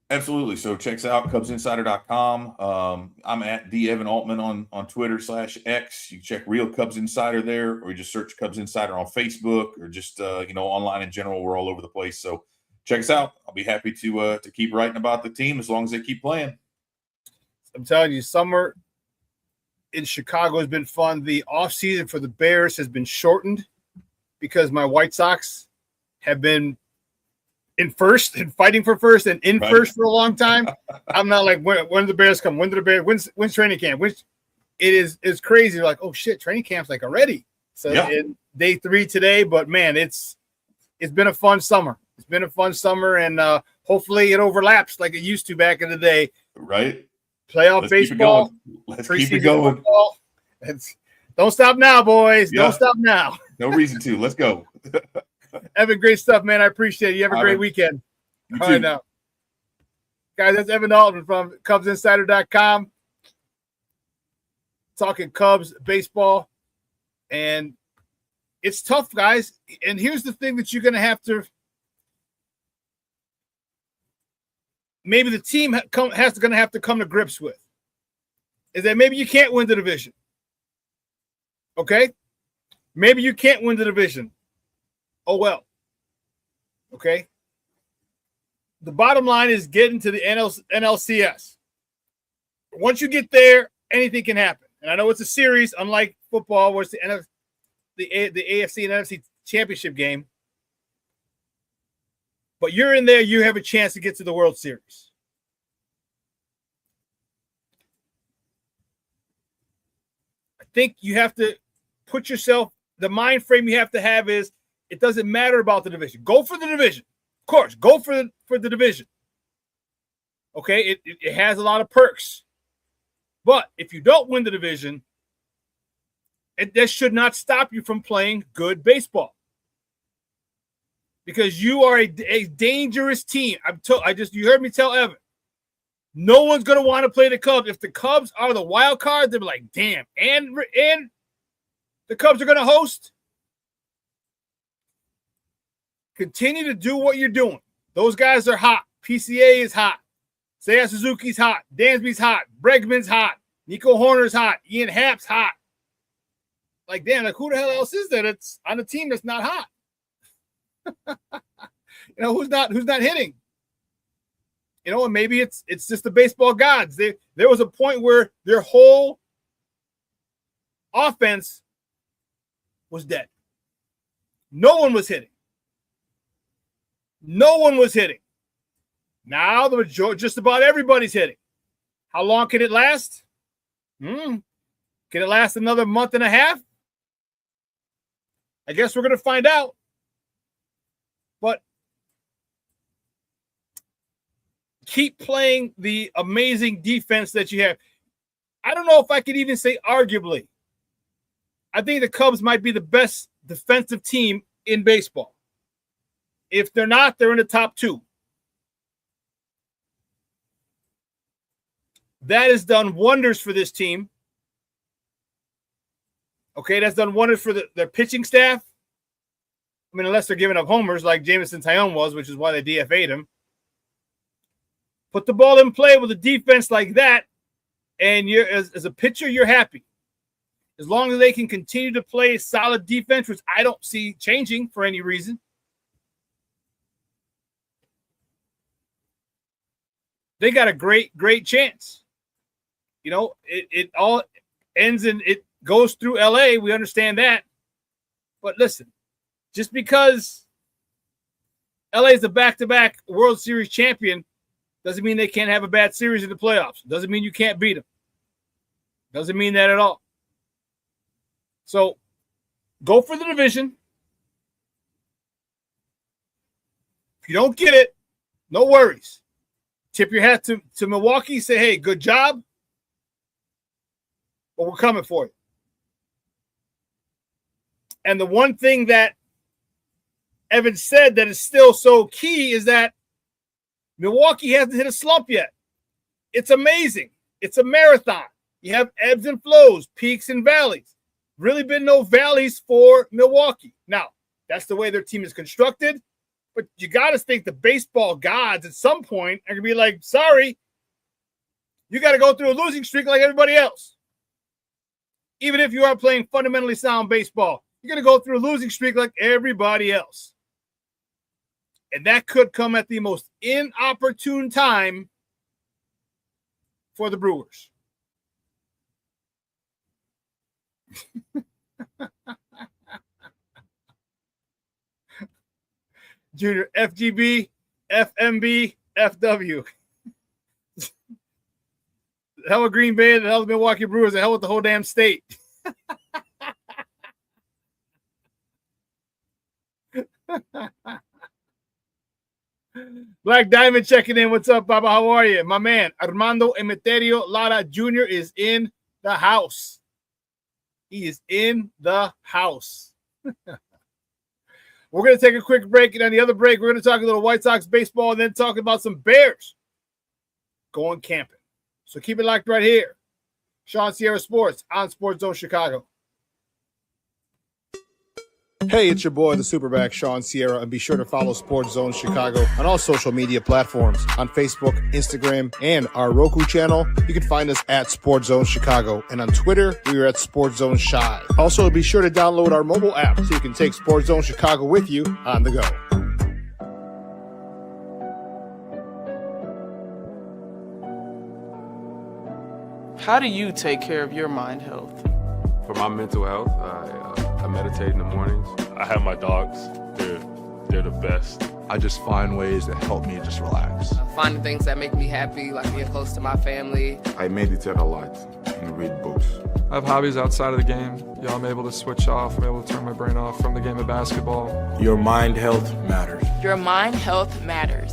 Absolutely. So check us out, CubsInsider.com. I'm at @DEvanAltman on Twitter /X. You can check Real Cubs Insider there, or you just search Cubs Insider on Facebook, or just, online in general. We're all over the place. So check us out. I'll be happy to keep writing about the team as long as they keep playing. I'm telling you, summer in Chicago has been fun. The offseason for the Bears has been shortened because my White Sox have been in first and fighting for first and in first for a long time. I'm not like, when do the Bears come? When do the Bears? When's training camp? It's crazy. You're like, oh shit, training camp's like already. So day 3 today, but man, it's been a fun summer. It's been a fun summer, and hopefully it overlaps like it used to back in the day. Right. Playoff baseball. Let's keep it going. Don't stop now, boys. Yeah. Don't stop now. No reason to. Let's go. Evan, great stuff, man. I appreciate it. You have a great weekend. You All too. right, now. Guys, that's Evan Dalton from CubsInsider.com. Talking Cubs baseball. And it's tough, guys. And here's the thing that you're going to have to – maybe the team going to have to come to grips with is that maybe you can't win the division. Okay? Maybe you can't win the division. Oh, well. Okay? The bottom line is getting to the NLCS. Once you get there, anything can happen. And I know it's a series, unlike football, where it's the AFC and NFC championship game. But you're in there, you have a chance to get to the World Series. I think you have to put yourself, the mind frame you have to have is, it doesn't matter about the division. Go for the division. Of course, go for the division. Okay, it has a lot of perks. But if you don't win the division, that should not stop you from playing good baseball. Because you are a dangerous team. You heard me tell Evan. No one's going to want to play the Cubs. If the Cubs are the wild card, they'll be like, damn. And the Cubs are going to host. Continue to do what you're doing. Those guys are hot. PCA is hot. Seiya Suzuki's hot. Dansby's hot. Bregman's hot. Nico Horner's hot. Ian Happ's hot. Like, damn, like who the hell else is there that's on a team that's not hot? Who's not hitting? And maybe it's just the baseball gods. There was a point where their whole offense was dead. No one was hitting. No one was hitting. Now just about everybody's hitting. How long can it last? Can it last another month and a half? I guess we're going to find out. But keep playing the amazing defense that you have. I don't know if I could even say arguably. I think the Cubs might be the best defensive team in baseball. If they're not, they're in the top 2. That has done wonders for this team. Okay, that's done wonders for their pitching staff. I mean, unless they're giving up homers like Jameson Taillon was, which is why they DFA'd him. Put the ball in play with a defense like that, and you're as a pitcher, you're happy. As long as they can continue to play solid defense, which I don't see changing for any reason. They got a great chance. It all ends in it goes through LA. We understand that. But listen, just because LA is a back-to-back World Series champion doesn't mean they can't have a bad series in the playoffs. Doesn't mean you can't beat them. Doesn't mean that at all. So go for the division. If you don't get it, no worries. Tip your hat to Milwaukee. Say, hey, good job. But we're coming for you. And the one thing that Evan said that is still so key is that Milwaukee hasn't hit a slump yet. It's amazing. It's a marathon. You have ebbs and flows, peaks and valleys. Really been no valleys for Milwaukee. Now, that's the way their team is constructed. But you got to think the baseball gods at some point are going to be like, sorry, you got to go through a losing streak like everybody else. Even if you are playing fundamentally sound baseball, you're going to go through a losing streak like everybody else. And that could come at the most inopportune time for the Brewers. Junior, FGB, FMB, FW. The hell with Green Bay, the hell with Milwaukee Brewers, the hell with the whole damn state. Black Diamond checking in. What's up, Baba? How are you? My man, Armando Emeterio Lara Jr. is in the house. He is in the house. We're going to take a quick break, and on the other break, we're going to talk a little White Sox baseball and then talk about some Bears going camping. So keep it locked right here. Shawn Sierra Sports on Sports Zone Chicago. Hey, it's your boy, the SuperBack, Shawn Sierra, and be sure to follow Sports Zone Chicago on all social media platforms, on Facebook, Instagram, and our Roku channel. You can find us at Sports Zone Chicago, and on Twitter, we are at Sports Zone Shy. Also, be sure to download our mobile app so you can take Sports Zone Chicago with you on the go. How do you take care of your mind health? For my mental health, I meditate in the mornings. I have my dogs. They're the best. I just find ways that help me just relax. Finding things that make me happy, like being close to my family. I meditate a lot and read books. I have hobbies outside of the game. I'm able to switch off. I'm able to turn my brain off from the game of basketball. Your mind health matters. Your mind health matters.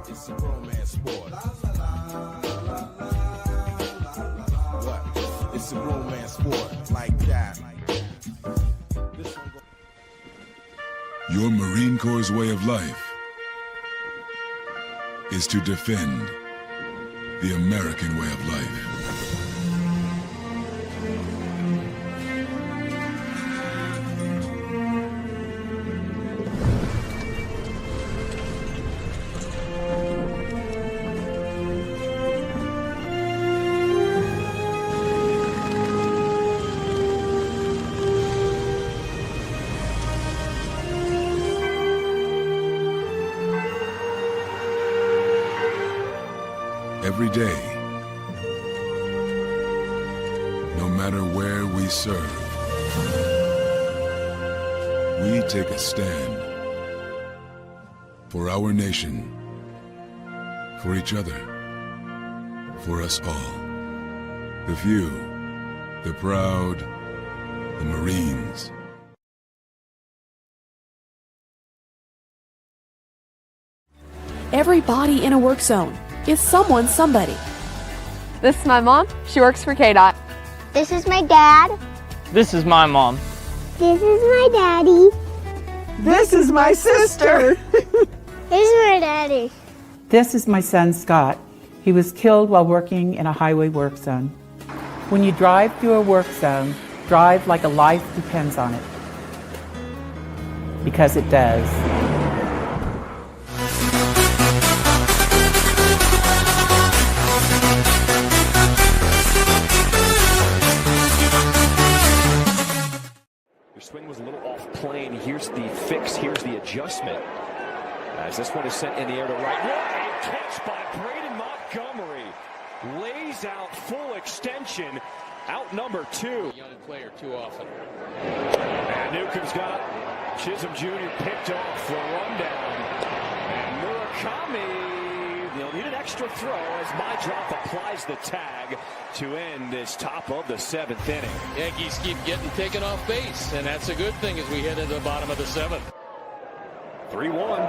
It's a romance sport. What? It's a romance sport like that. Your Marine Corps' way of life is to defend the American way of life. Every day, no matter where we serve, we take a stand for our nation, for each other, for us all. The few, the proud, the Marines. Everybody in a work zone is someone somebody. This is my mom. She works for KDOT. This is my dad. This is my mom. This is my daddy. This is my sister. This is my daddy. This is my son, Scott. He was killed while working in a highway work zone. When you drive through a work zone, drive like a life depends on it. Because it does. Swing was a little off plane. Here's the fix. Here's the adjustment. As this one is sent in the air to right. What a catch by Braden Montgomery. Lays out full extension. Out number 2. Young player too often. And Newcomb's got Chisholm Jr. picked off for a rundown. And Murakami, they'll need an extra throw as my drop applies the tag to end this top of the 7th inning. Yankees keep getting taken off base, and that's a good thing as we head into the bottom of the 7th. 3-1.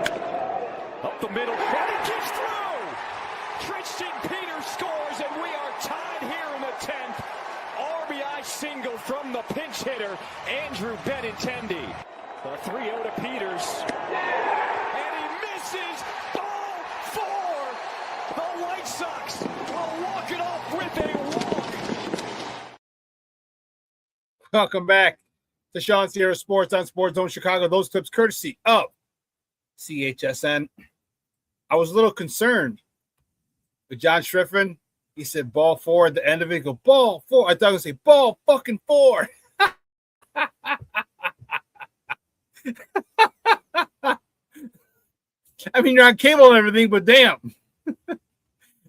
Up the middle. And it gets through! Tristan Peters scores, and we are tied here in the 10th. RBI single from the pinch hitter, Andrew Benintendi. The 3-0 to Peters. And he misses. Ball 4. The White Sox will walk it off with a walk. Welcome back to ShawnSierraSports on Sports Zone Chicago. Those clips courtesy of CHSN. I was a little concerned with John Schriffen. He said ball 4 at the end of it. Go ball 4. I thought I was going to say ball fucking 4. I mean, you're on cable and everything, but damn.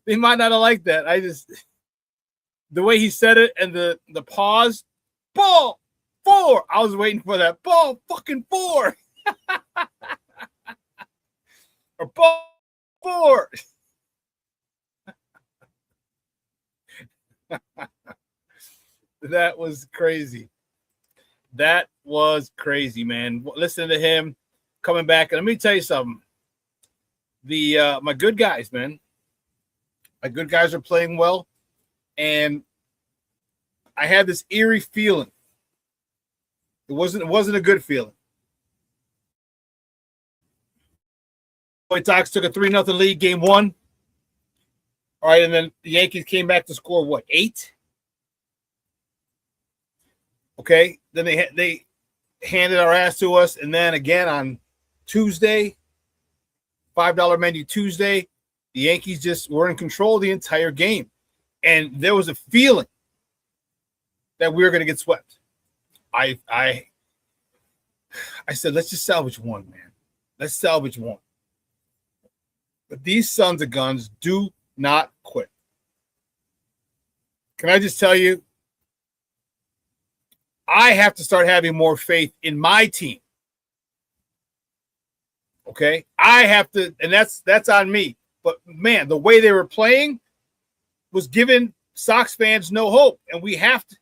They might not have liked that. The way he said it and the pause, ball 4. I was waiting for that ball fucking 4. Or ball 4. That was crazy. That was crazy, man. Listen to him coming back. And let me tell you something. My good guys, man. My good guys are playing well. And I had this eerie feeling. It wasn't a good feeling. White Sox took a 3-0 lead game 1. All right, and then the Yankees came back to score, what, 8? Okay, then they handed our ass to us, and then again on Tuesday, $5 menu Tuesday, the Yankees just were in control the entire game. And there was a feeling that we were going to get swept. I said, let's just salvage one, man. Let's salvage one. But these sons of guns do not quit. Can I just tell you, I have to start having more faith in my team. Okay? I have to, and that's on me. But man, the way they were playing was giving Sox fans no hope. And we have to.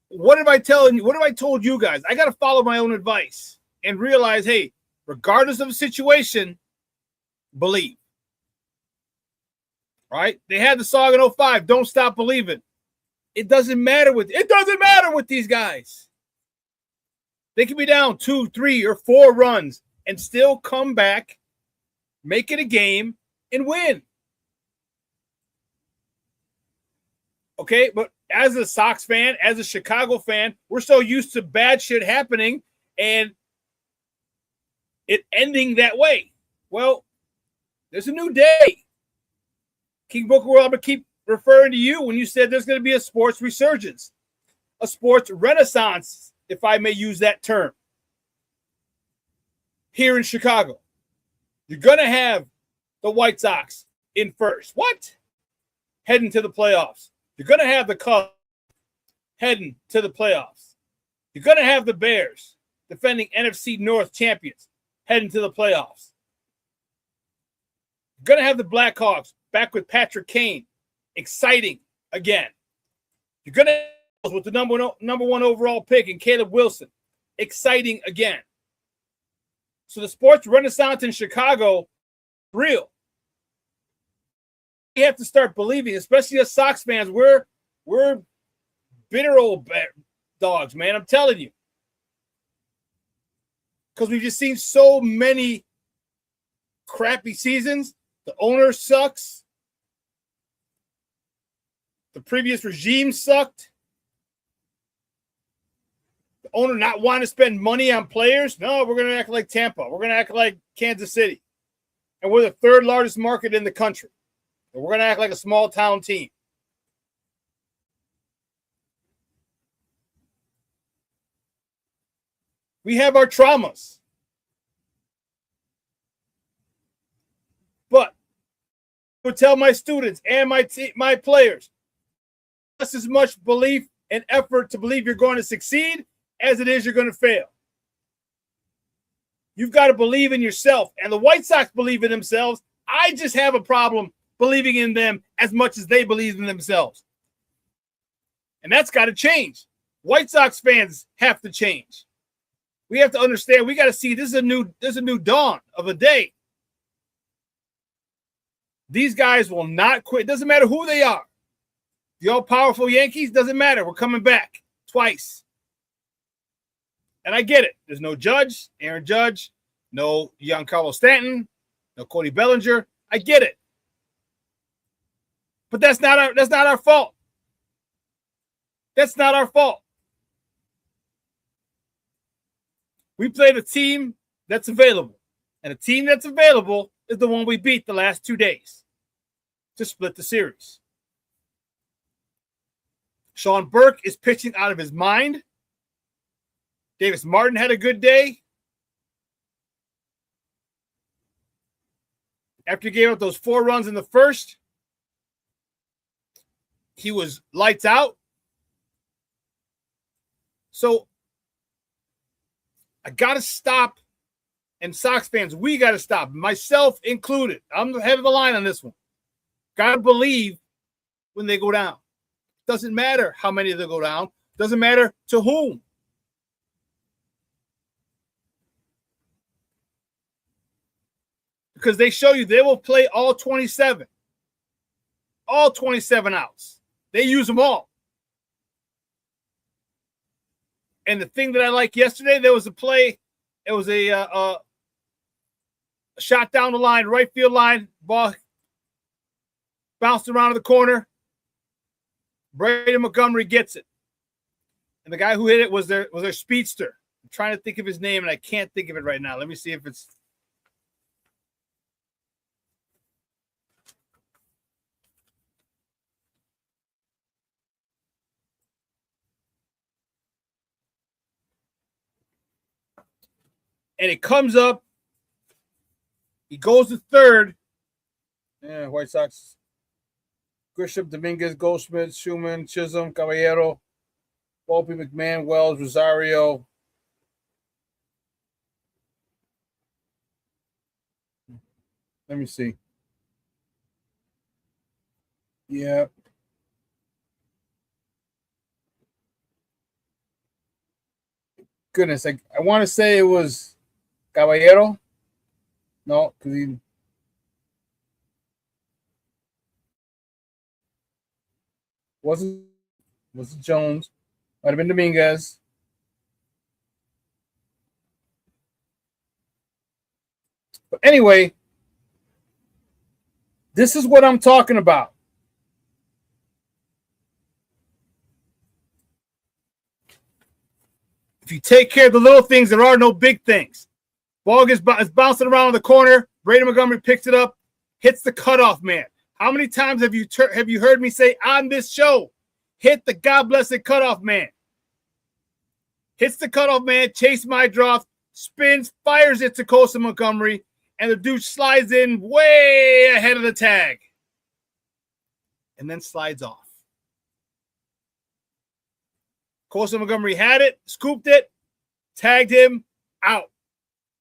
What have I told you guys? I got to follow my own advice and realize, hey, regardless of the situation, believe. All right? They had the song in 05, Don't Stop Believing. It doesn't matter with these guys. They can be down 2, 3, or 4 runs and still come back, make it a game, and win. Okay, but as a Sox fan, as a Chicago fan, we're so used to bad shit happening and it ending that way. Well, there's a new day. King Booker, I'm going to keep referring to you when you said there's going to be a sports resurgence, a sports renaissance, if I may use that term, here in Chicago. You're going to have the White Sox in first. What? Heading to the playoffs. You're going to have the Cubs heading to the playoffs. You're going to have the Bears, defending NFC North champions, heading to the playoffs. You're going to have the Blackhawks back with Patrick Kane, exciting again. You're going to have with the number one overall pick and Caleb Wilson, exciting again. So the sports renaissance in Chicago, real. We have to start believing, especially as Sox fans. We're bitter old dogs, man. I'm telling you. Because we've just seen so many crappy seasons. The owner sucks. The previous regime sucked. The owner not wanting to spend money on players. No, we're going to act like Tampa. We're going to act like Kansas City. And we're the 3rd largest market in the country. And we're going to act like a small town team. We have our traumas. But I would tell my students and my players, just as much belief and effort to believe you're going to succeed as it is you're going to fail. You've got to believe in yourself. And the White Sox believe in themselves. I just have a problem believing in them as much as they believe in themselves. And that's got to change. White Sox fans have to change. We have to understand, we got to see this is a new dawn of a day. These guys will not quit. It doesn't matter who they are. The all-powerful Yankees, doesn't matter. We're coming back twice. And I get it. There's no Judge, Aaron Judge, no Giancarlo Stanton, no Cody Bellinger. I get it. But that's not our fault. That's not our fault. We played a team that's available. And a team that's available is the one we beat the last 2 days to split the series. Sean Burke is pitching out of his mind. Davis Martin had a good day. After he gave up those 4 runs in the first, he was lights out. So I got to stop. And Sox fans, we got to stop, myself included. I'm head of the line on this one. Got to believe when they go down. Doesn't matter how many they go down. Doesn't matter to whom. Because they show you they will play all 27. All 27 outs. They use them all. And the thing that I liked yesterday, there was a play. It was a shot down the line, right field line. Ball bounced around the corner. Brady Montgomery gets it. And the guy who hit it was their speedster. I'm trying to think of his name, and I can't think of it right now. Let me see if it's... And it comes up. He goes to third. Yeah, White Sox. Grisham, Dominguez, Goldschmidt, Schumann, Chisholm, Caballero, Volpe, McMahon, Wells, Rosario. Let me see. Yeah. Goodness, I want to say it was Caballero. No, because he... wasn't Jones. Might have been Dominguez. But anyway, this is what I'm talking about. If you take care of the little things, there are no big things. Ball is bouncing around in the corner. Brady Montgomery picks it up, hits the cutoff man. How many times have you heard me say on this show, hit the God blessed cutoff man? Hits the cutoff man, Chase Mydroff, spins, fires it to Cosa Montgomery, and the dude slides in way ahead of the tag. And then slides off. Cosa Montgomery had it, scooped it, tagged him, out.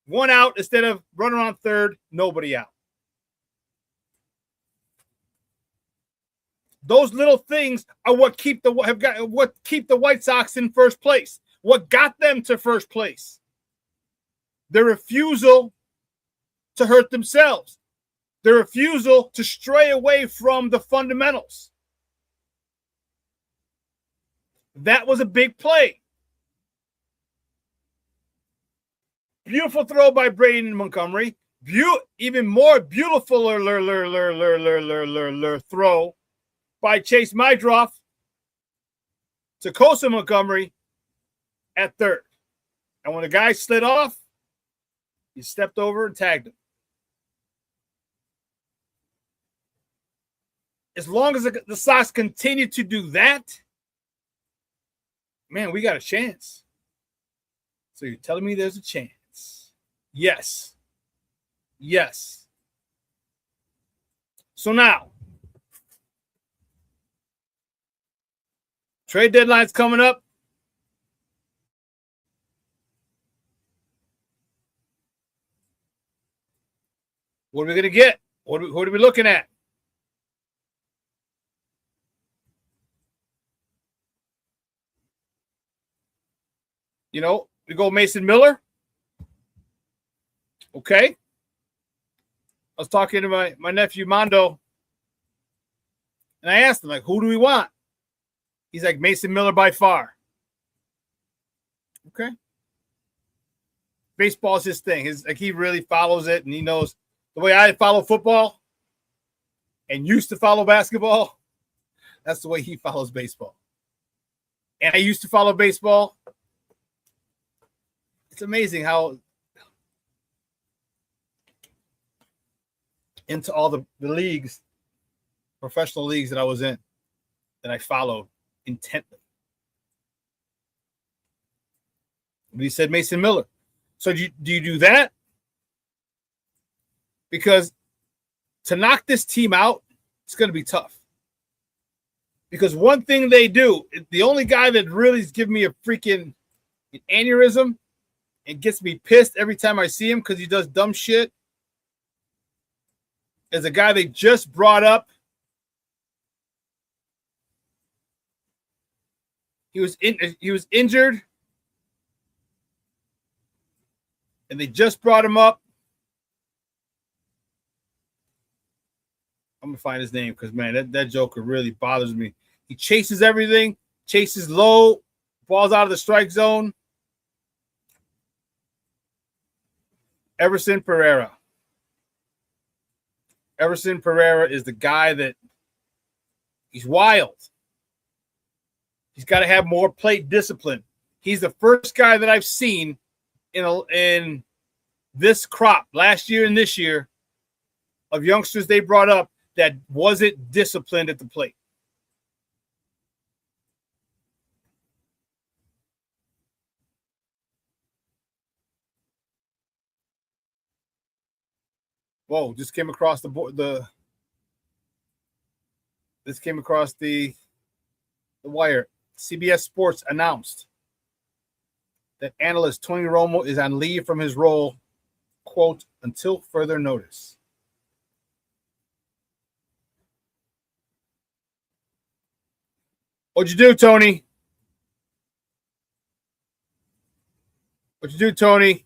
1 out instead of running on third, nobody out. Those little things are what keep the White Sox in first place. What got them to first place? Their refusal to hurt themselves. Their refusal to stray away from the fundamentals. That was a big play. Beautiful throw by Brady Montgomery. Even more beautiful throw by Chase Mydroff to Cosa Montgomery at third. And when the guy slid off, he stepped over and tagged him. As long as the Sox continue to do that, man, we got a chance. So you're telling me there's a chance? Yes. Yes. So now, trade deadline's coming up. What are we going to get? What are we looking at? You know, we go Mason Miller. Okay. I was talking to my nephew Mondo, and I asked him, like, who do we want? He's like, Mason Miller by far. Okay. Baseball is his thing. He really follows it, and he knows the way I follow football and used to follow basketball. That's the way he follows baseball. And I used to follow baseball. It's amazing how into all the leagues, professional leagues that I was in, that I followed intently. But he said Mason Miller. So do you do that? Because to knock this team out, it's going to be tough. Because one thing they do, the only guy that really is giving me a freaking aneurysm and gets me pissed every time I see him because he does dumb shit, is a guy they just brought up. He was injured, and they just brought him up. I'm gonna find his name because, man, that joker really bothers me. He chases everything, chases low, balls out of the strike zone. Everson Pereira. Everson Pereira is the guy that he's wild. He's got to have more plate discipline. He's the first guy that I've seen in this crop last year and this year of youngsters they brought up that wasn't disciplined at the plate. Whoa, just came across the board. This came across the wire. CBS Sports announced that analyst Tony Romo is on leave from his role, quote, until further notice. What'd you do, Tony? What'd you do, Tony?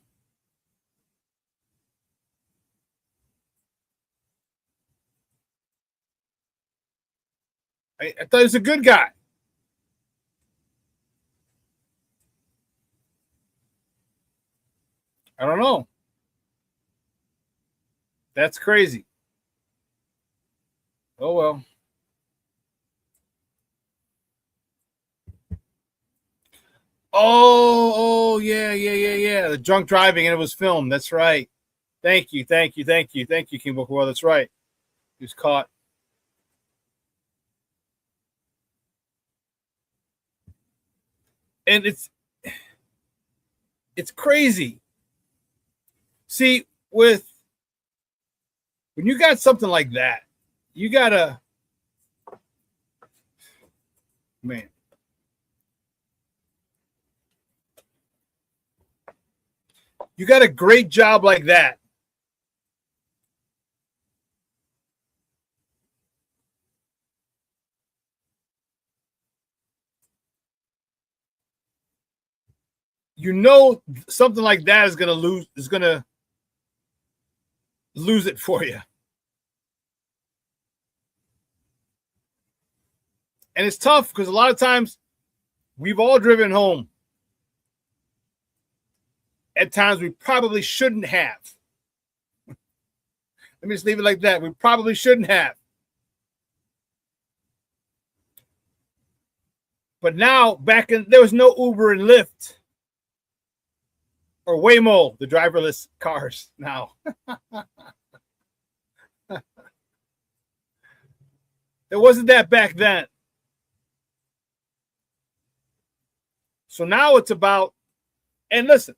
I thought he was a good guy. I don't know. That's crazy. Oh, well. Oh, yeah. The drunk driving, and it was filmed. That's right. Thank you, King Book World. That's right. He was caught. And it's crazy. See, when you got something like that, you gotta, man. You got a great job like that. You know something like that is gonna lose it for you. And it's tough because a lot of times we've all driven home at times we probably shouldn't have. Let me just leave it like that. We probably shouldn't have. But now, there was no Uber and Lyft or Waymo, the driverless cars now. It wasn't that back then. So now it's about, and listen,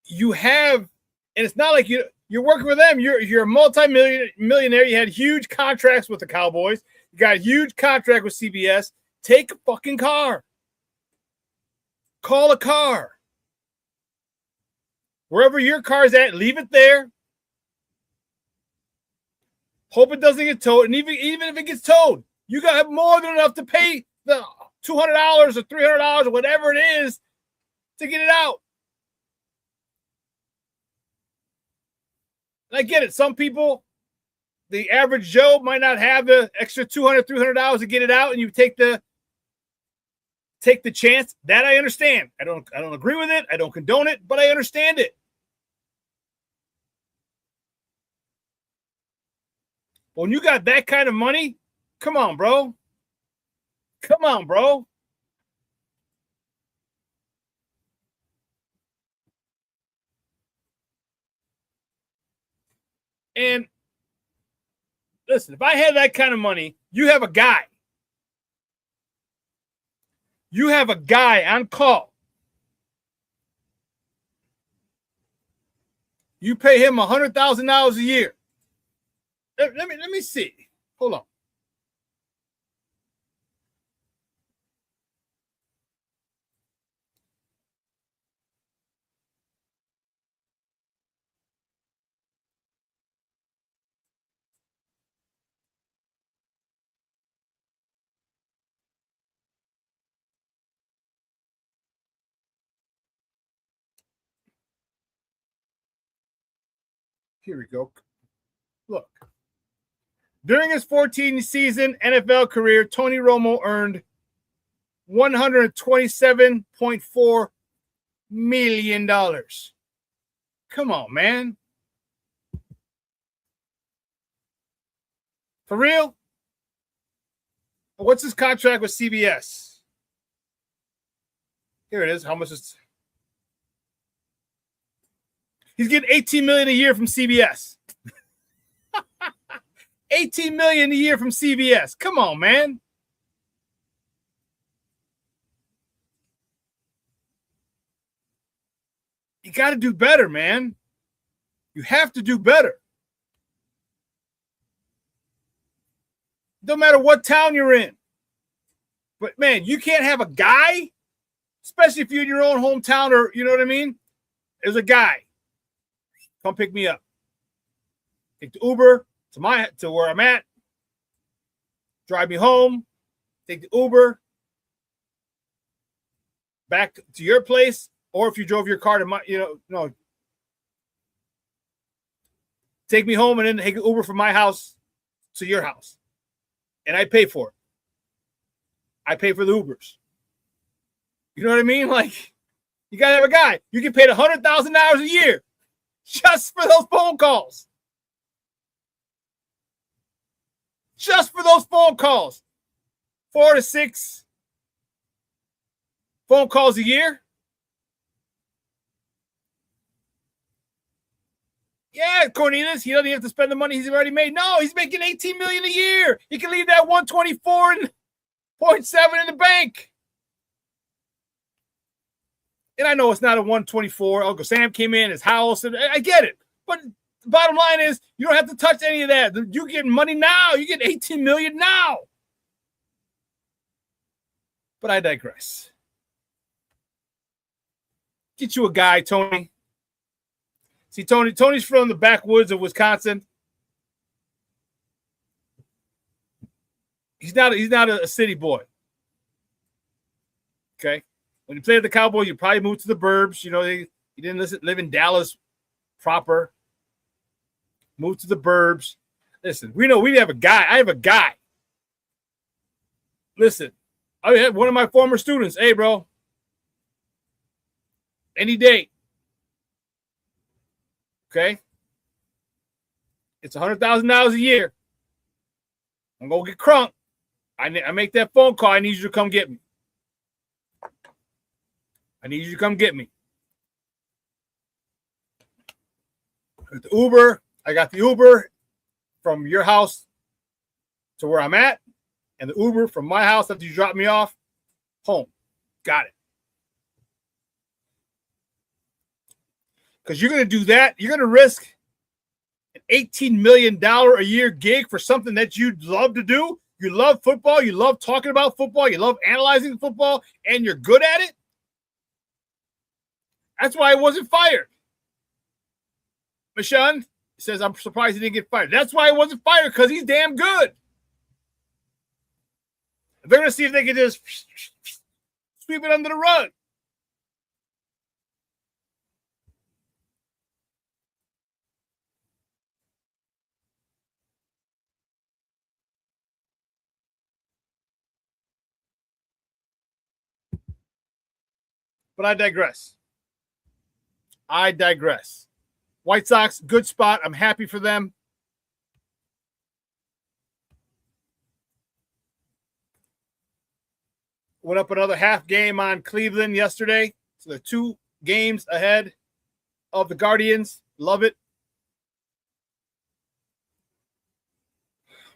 you have, and it's not like you're working with them. You're a multi-millionaire. You had huge contracts with the Cowboys. You got a huge contract with CBS. Take a fucking car. Call a car. Wherever your car's at, leave it there. Hope it doesn't get towed. And even if it gets towed, you got to have more than enough to pay the $200 or $300 or whatever it is to get it out. And I get it. Some people, the average Joe, might not have the extra $200, $300 to get it out, and you take the chance. That I understand. I don't agree with it. I don't condone it, but I understand it. When you got that kind of money, come on, bro. Come on, bro. And listen, if I had that kind of money, you have a guy. You have a guy on call. You pay him $100,000 a year. Let me see. Hold on. Here we go. Look. During his 14-season NFL career, Tony Romo earned $127.4 million. Come on, man. For real? What's his contract with CBS? Here it is. How much is... He's getting $18 million a year from CBS. $18 million a year from CBS. Come on, man. You got to do better, man. You have to do better. No matter what town you're in. But, man, you can't have a guy, especially if you're in your own hometown or, you know what I mean? There's a guy. Come pick me up. Take the Uber to where I'm at. Drive me home. Take the Uber back to your place. Or if you drove your car to my, no. Take me home and then take an Uber from my house to your house. And I pay for it. I pay for the Ubers. You know what I mean? Like, you got to have a guy. You get paid $100,000 a year just for those phone calls. Just for those phone calls. 4 to 6 phone calls a year. Yeah, Cornelius, he doesn't have to spend the money he's already made. No, he's making $18 million a year. He can leave that 124.7 in the bank. And I know it's not a 124. Uncle Sam came in his house, and I get it. But the bottom line is, you don't have to touch any of that. You're getting money now. You get $18 million now. But I digress. Get you a guy, Tony. See, Tony's from the backwoods of Wisconsin. He's not a city boy. Okay? When you played at the Cowboys, you probably moved to the burbs. You know, you didn't live in Dallas proper. Moved to the burbs. Listen, we know we have a guy. I have a guy. Listen, I had one of my former students. Hey, bro. Any day. Okay? It's $100,000 a year. I'm going to get crunk. I make that phone call. I need you to come get me. I need you to come get me. With the Uber, I got the Uber from your house to where I'm at, and the Uber from my house after you drop me off, home. Got it. Because you're going to do that. You're going to risk an $18 million a year gig for something that you love to do. You love football. You love talking about football. You love analyzing football, and you're good at it. That's why I wasn't fired. Shawn says, I'm surprised he didn't get fired. That's why he wasn't fired, because he's damn good. They're going to see if they can just sweep it under the rug. But I digress. White Sox, good spot. I'm happy for them. Went up another half game on Cleveland yesterday. So they're 2 games ahead of the Guardians. Love it.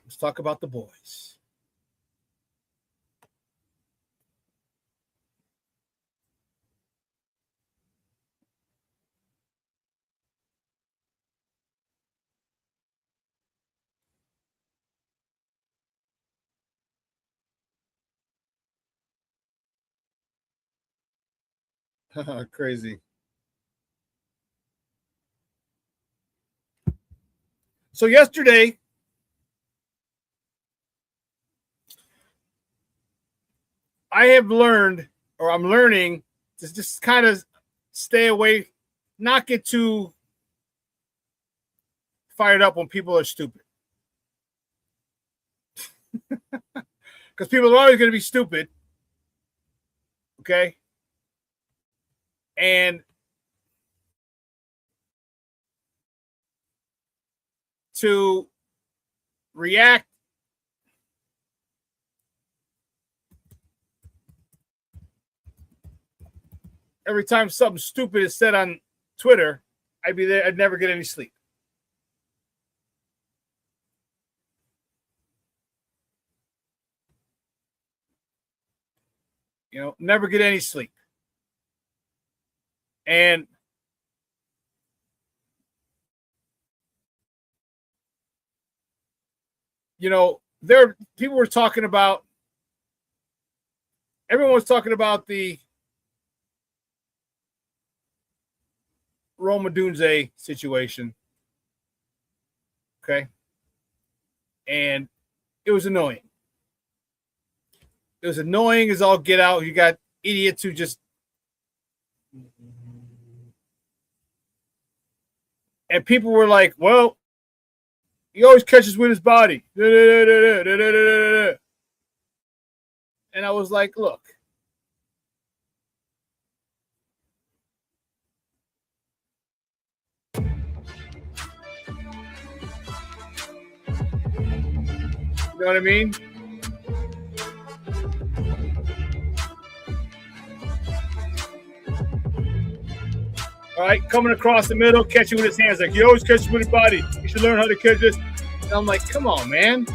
Let's talk about the boys. Crazy. So yesterday, I have learned, or I'm learning, to just kind of stay away, not get too fired up when people are stupid. Because people are always going to be stupid. Okay? And to react every time something stupid is said on Twitter, I'd be there. I'd never get any sleep. You know, never get any sleep. And you know, people were talking about, everyone was talking about the Rome Odunze situation. Okay. And it was annoying. It was annoying as all get out. You got idiots who just, and people were like, well, he always catches with his body. And I was like, look. You know what I mean? All right, coming across the middle, catching with his hands. Like, he always catches with his body. You should learn how to catch this. And I'm like, come on, man.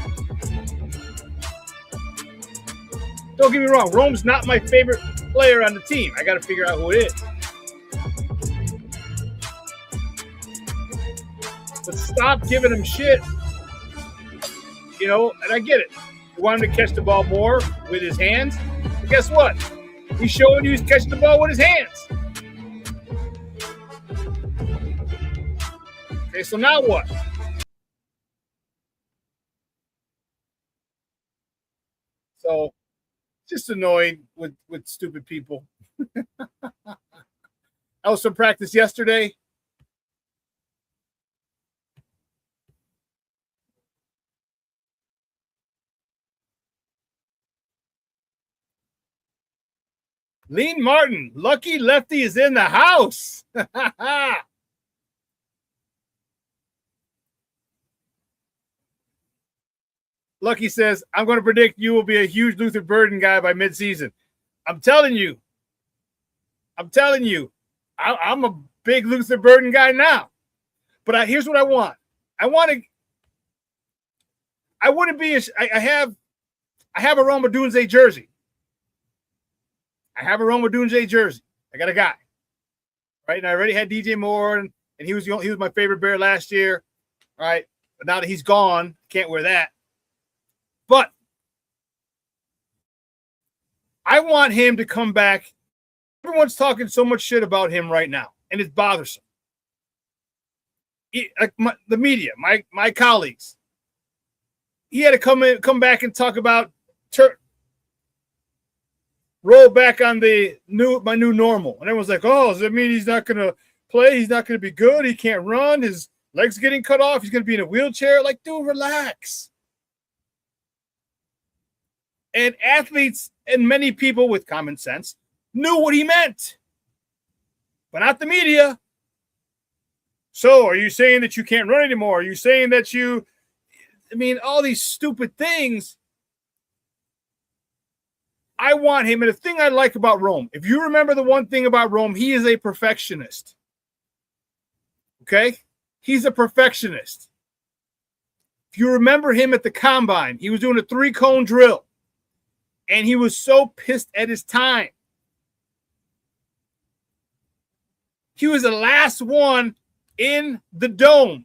Don't get me wrong. Rome's not my favorite player on the team. I got to figure out who it is. But stop giving him shit. You know, and I get it. You want him to catch the ball more with his hands. But guess what? He's showing you he's catching the ball with his hands. Okay, so now what? So, just annoyed with stupid people. I was from practice yesterday. Lean Martin, Lucky Lefty is in the house. Lucky says, I'm going to predict you will be a huge Luther Burden guy by midseason. I'm telling you. I'm a big Luther Burden guy now. But here's what I want. I have a Rome Odunze jersey. I got a guy. Right? And I already had DJ Moore, and he was my favorite Bear last year. All right. But now that he's gone, can't wear that. But I want him to come back. Everyone's talking so much shit about him right now, and it's bothersome. The media, my colleagues, he had to come back and talk about roll back on my new normal, and everyone's like, "Oh, does that mean he's not going to play? He's not going to be good. He can't run. His legs getting cut off. He's going to be in a wheelchair." Like, dude, relax. And athletes and many people with common sense knew what he meant, but not the media. So are you saying that you can't run anymore? Are you saying that all these stupid things. I want him. And the thing I like about Rome, if you remember the one thing about Rome, he is a perfectionist. Okay? He's a perfectionist. If you remember him at the combine, he was doing a 3-cone drill. And he was so pissed at his time. He was the last one in the dome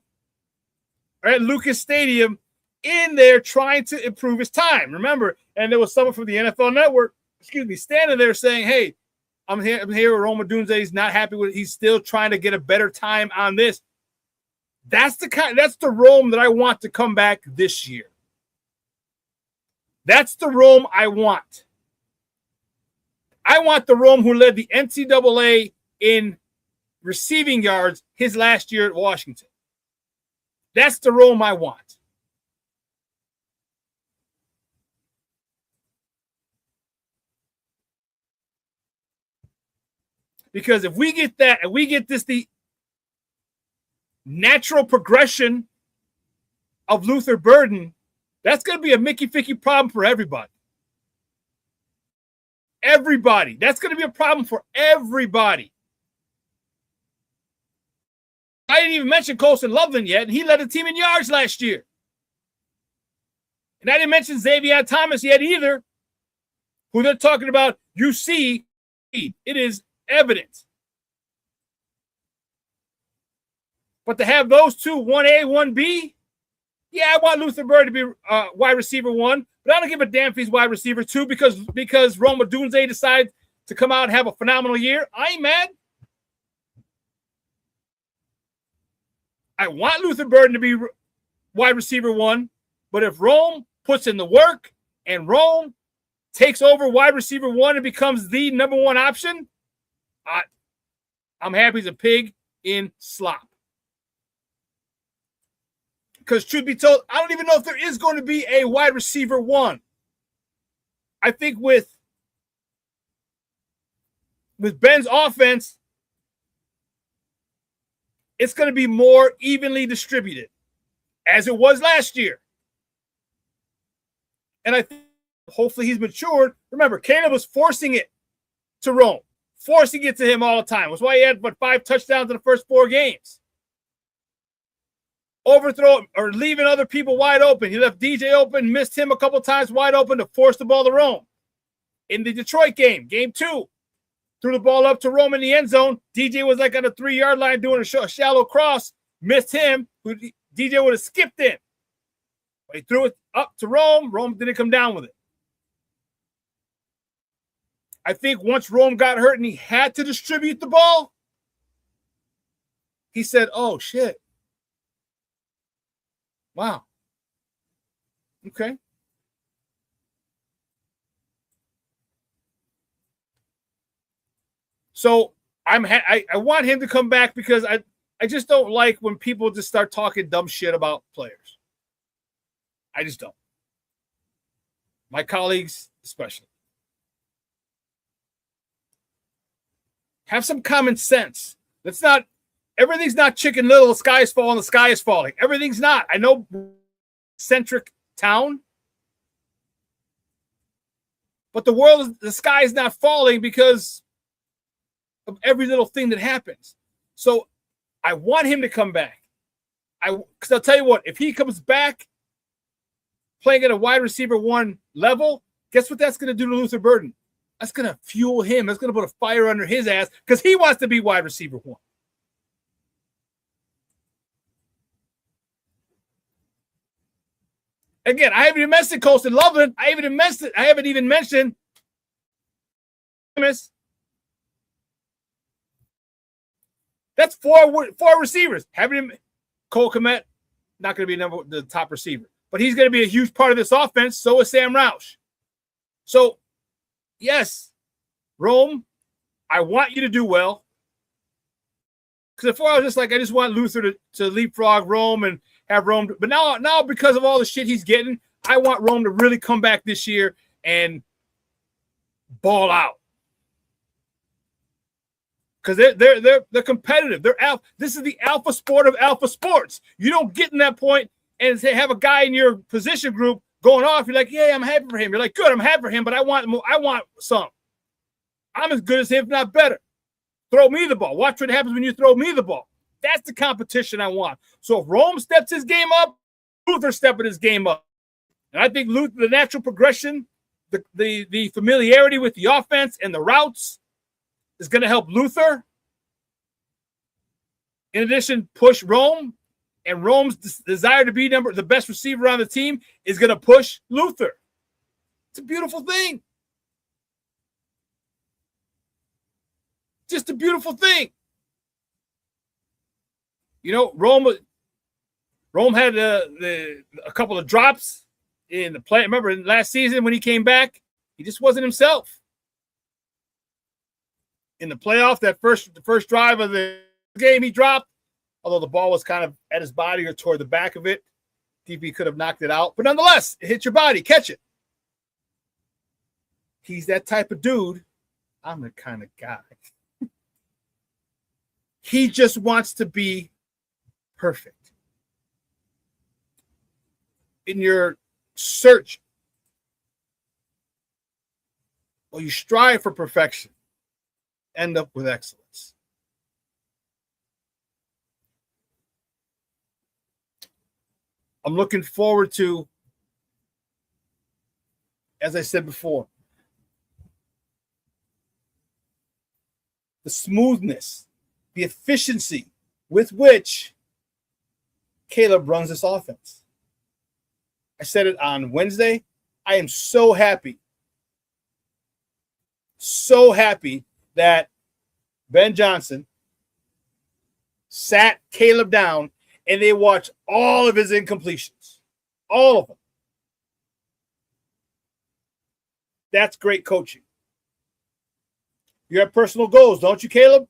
at Lucas Stadium in there trying to improve his time. Remember, and there was someone from the NFL Network, standing there saying, hey, I'm here with Rome Odunze. He's not happy with it. He's still trying to get a better time on this. That's the Rome that I want to come back this year. That's the Rome I want. I want the Rome who led the NCAA in receiving yards his last year at Washington. That's the Rome I want. Because if we get that, and we get this, the natural progression of Luther Burden, that's going to be a Mickey-Ficky problem for everybody. Everybody. That's going to be a problem for everybody. I didn't even mention Colson Loveland yet, and he led the team in yards last year. And I didn't mention Xavier Thomas yet either, who they're talking about. You see, it is evident. But to have those two, 1A, 1B, yeah, I want Luther Bird to be wide receiver 1, but I don't give a damn if he's wide receiver 2 because Rome Odunze decides to come out and have a phenomenal year. I ain't mad. I want Luther Burden to be wide receiver 1, but if Rome puts in the work and Rome takes over wide receiver 1 and becomes the number 1 option, I'm happy as a pig in slop. Because truth be told, I don't even know if there is going to be a wide receiver 1. I think with Ben's offense, it's going to be more evenly distributed, as it was last year. And I think hopefully he's matured. Remember, Caleb was forcing it to Rome, forcing it to him all the time. That's why he had 5 touchdowns in the first 4 games. Overthrow or leaving other people wide open. He left DJ open, missed him a couple times wide open to force the ball to Rome. In the Detroit game, game 2, threw the ball up to Rome in the end zone. DJ was like on the 3-yard line doing a shallow cross, missed him. DJ would have skipped in. But he threw it up to Rome. Rome didn't come down with it. I think once Rome got hurt and he had to distribute the ball, he said, oh, shit. Wow. Okay. So I want him to come back because I just don't like when people just start talking dumb shit about players. I just don't. My colleagues especially. Have some common sense. Everything's not Chicken Little, the sky is falling, the sky is falling. Everything's not. I know centric town, but the sky is not falling because of every little thing that happens. So I want him to come back. Because I'll tell you what, if he comes back playing at a wide receiver 1 level, guess what that's going to do to Luther Burden? That's going to fuel him. That's going to put a fire under his ass because he wants to be wide receiver 1. Again, I haven't even mentioned Colston Loveland. I haven't even mentioned that's four receivers. Cole Kmet, not going to be the top receiver, but he's going to be a huge part of this offense. So is Sam Roush. So, yes, Rome, I want you to do well. Because before I was just like, I just want Luther to leapfrog Rome and have Rome. But now because of all the shit he's getting, I want Rome to really come back this year and ball out. Because they're competitive. They're alpha. This is the alpha sport of alpha sports. You don't get in that point and have a guy in your position group going off. You're like, yeah, I'm happy for him. You're like, good, I'm happy for him, but I want more. I want some. I'm as good as him, if not better. Throw me the ball. Watch what happens when you throw me the ball. That's the competition I want. So if Rome steps his game up, Luther stepping his game up. And I think Luther, the natural progression, the familiarity with the offense and the routes is going to help Luther. In addition, push Rome. And Rome's desire to be the best receiver on the team is going to push Luther. It's a beautiful thing. Just a beautiful thing. You know, Rome had a couple of drops in the play. Remember, last season when he came back, he just wasn't himself. In the playoff, the first drive of the game, he dropped. Although the ball was kind of at his body or toward the back of it. DP could have knocked it out. But nonetheless, it hit your body. Catch it. He's that type of dude. I'm the kind of guy. He just wants to be perfect. In your search, or you strive for perfection, end up with excellence. I'm looking forward to, as I said before, the smoothness, the efficiency with which Caleb runs this offense. I said it on Wednesday. I am so happy that Ben Johnson sat Caleb down and they watched all of his incompletions. All of them. That's great coaching. You have personal goals, don't you, Caleb?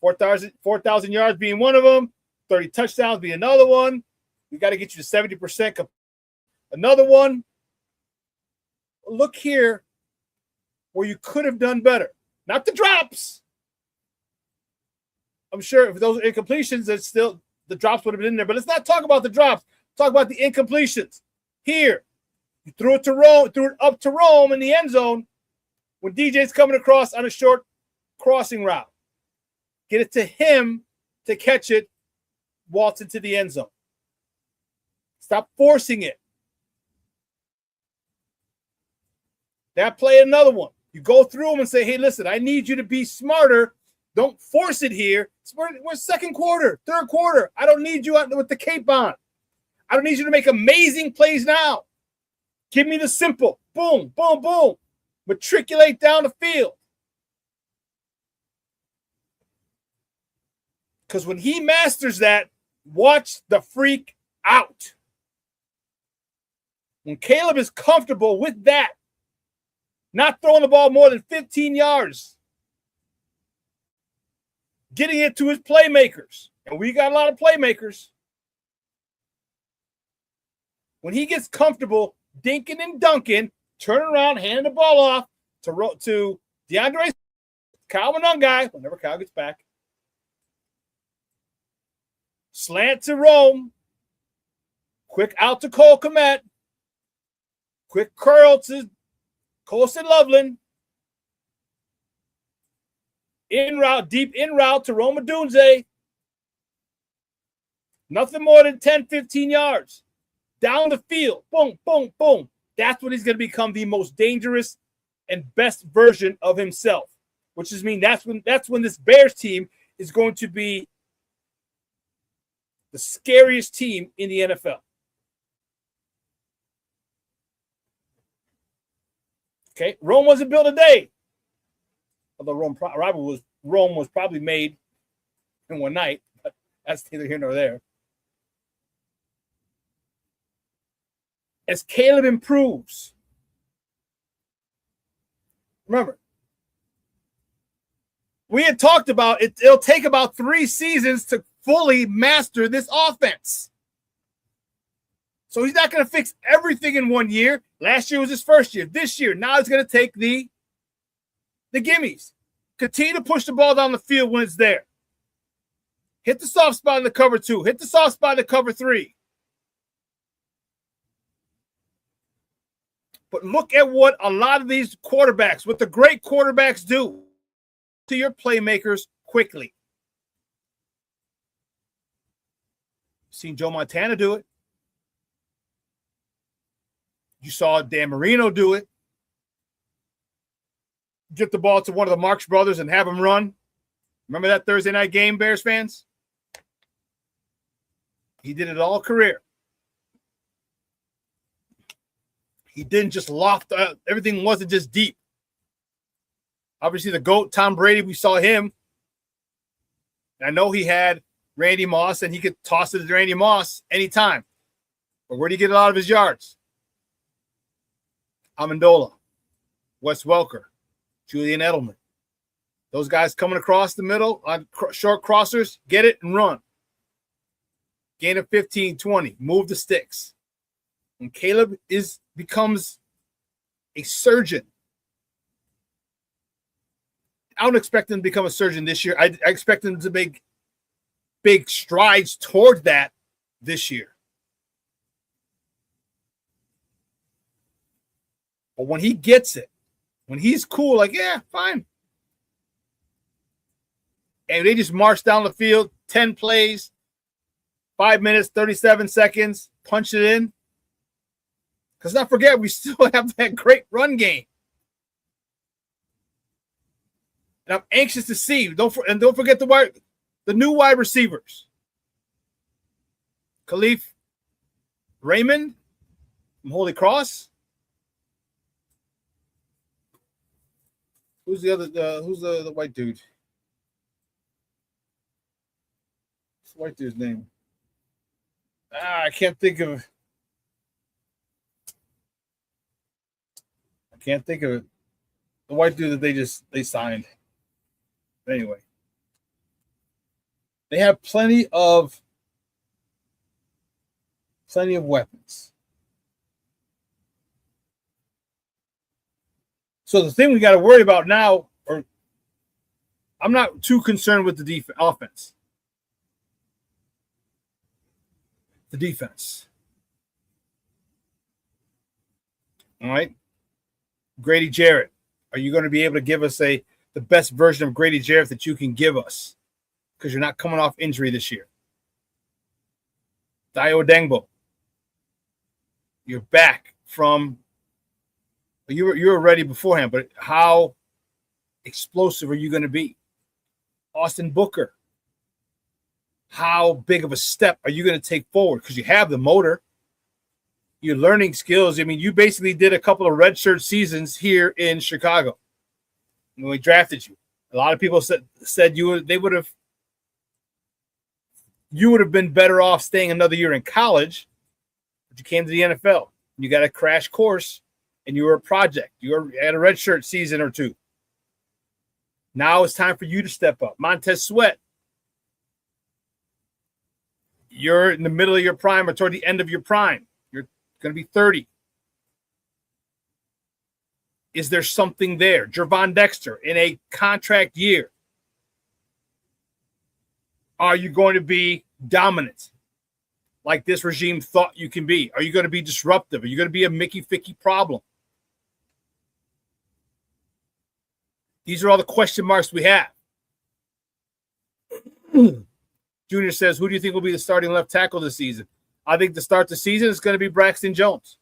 4,000 yards being one of them, 30 touchdowns being another one. We got to get you to 70%. Another one. Look here where you could have done better. Not the drops. I'm sure if those are incompletions, it's still the drops would have been in there. But let's not talk about the drops. Talk about the incompletions. Here, you threw it to Rome, threw it up to Rome in the end zone when DJ's coming across on a short crossing route. Get it to him to catch it, waltz into the end zone. Stop forcing it. That play, another one. You go through them and say, hey, listen, I need you to be smarter. Don't force it here. We're second quarter, third quarter. I don't need you out with the cape on. I don't need you to make amazing plays now. Give me the simple. Boom, boom, boom. Matriculate down the field. Because when he masters that, watch the freak out. When Caleb is comfortable with that, not throwing the ball more than 15 yards, getting it to his playmakers, and we got a lot of playmakers. When he gets comfortable dinking and dunking, turning around, handing the ball off to DeAndre, Kyle Monungai, whenever Kyle gets back, slant to Rome, quick out to Cole Kmet, quick curl to Colson Loveland, in route, deep in route to Rome Odunze. Nothing more than 10, 15 yards. Down the field. Boom, boom, boom. That's when he's going to become the most dangerous and best version of himself. Which is that's when this Bears team is going to be the scariest team in the NFL. Okay, Rome wasn't built a day. Although Rome was probably made in one night, but that's neither here nor there. As Caleb improves, remember, we had talked about it'll take about 3 seasons to fully master this offense. So he's not going to fix everything in 1 year. Last year was his first year. This year, now he's going to take the gimmies. Continue to push the ball down the field when it's there. Hit the soft spot in the cover 2. Hit the soft spot in the cover 3. But look at what a lot of these quarterbacks, what the great quarterbacks do to your playmakers quickly. Seen Joe Montana do it. You saw Dan Marino do it. Get the ball to one of the Marx brothers and have them run. Remember that Thursday night game, Bears fans? He did it all career. He didn't just loft. Everything wasn't just deep. Obviously, the GOAT, Tom Brady, we saw him. I know he had Randy Moss, and he could toss it to Randy Moss anytime. But where did he get a lot of his yards? Amendola, Wes Welker, Julian Edelman. Those guys coming across the middle on short crossers, get it and run. Gain of 15, 20, move the sticks. And Caleb becomes a surgeon. I don't expect him to become a surgeon this year. I expect him to make big strides toward that this year. But when he gets it, when he's cool, like, yeah, fine. And they just march down the field, 10 plays, 5 minutes, 37 seconds, punch it in. Because not forget, we still have that great run game. And I'm anxious to see. Don't forget the new wide receivers. Khalif Raymond from Holy Cross. Who's the other? Who's the white dude? What's the white dude's name? I can't think of. I can't think of it. The white dude that they signed. But anyway, they have plenty of weapons. So the thing we got to worry about now, or I'm not too concerned with the offense. The defense. All right. Grady Jarrett. Are you going to be able to give us the best version of Grady Jarrett that you can give us? Because you're not coming off injury this year. Dio Dengbo. You're back from you were ready beforehand, but how explosive are you going to be? Austin Booker. How big of a step are you going to take forward? Because you have the motor. Your learning skills. I mean, you basically did a couple of redshirt seasons here in Chicago when we drafted you. A lot of people said you would have been better off staying another year in college, but you came to the NFL. You got a crash course, and you were a project. You had a redshirt season or two. Now it's time for you to step up. Montez Sweat. You're in the middle of your prime or toward the end of your prime. You're going to be 30. Is there something there? Gervon Dexter in a contract year. Are you going to be dominant like this regime thought you can be? Are you going to be disruptive? Are you going to be a Mickey Ficky problem? These are all the question marks we have. Junior says, who do you think will be the starting left tackle this season? I think to start the season, it's going to be Braxton Jones.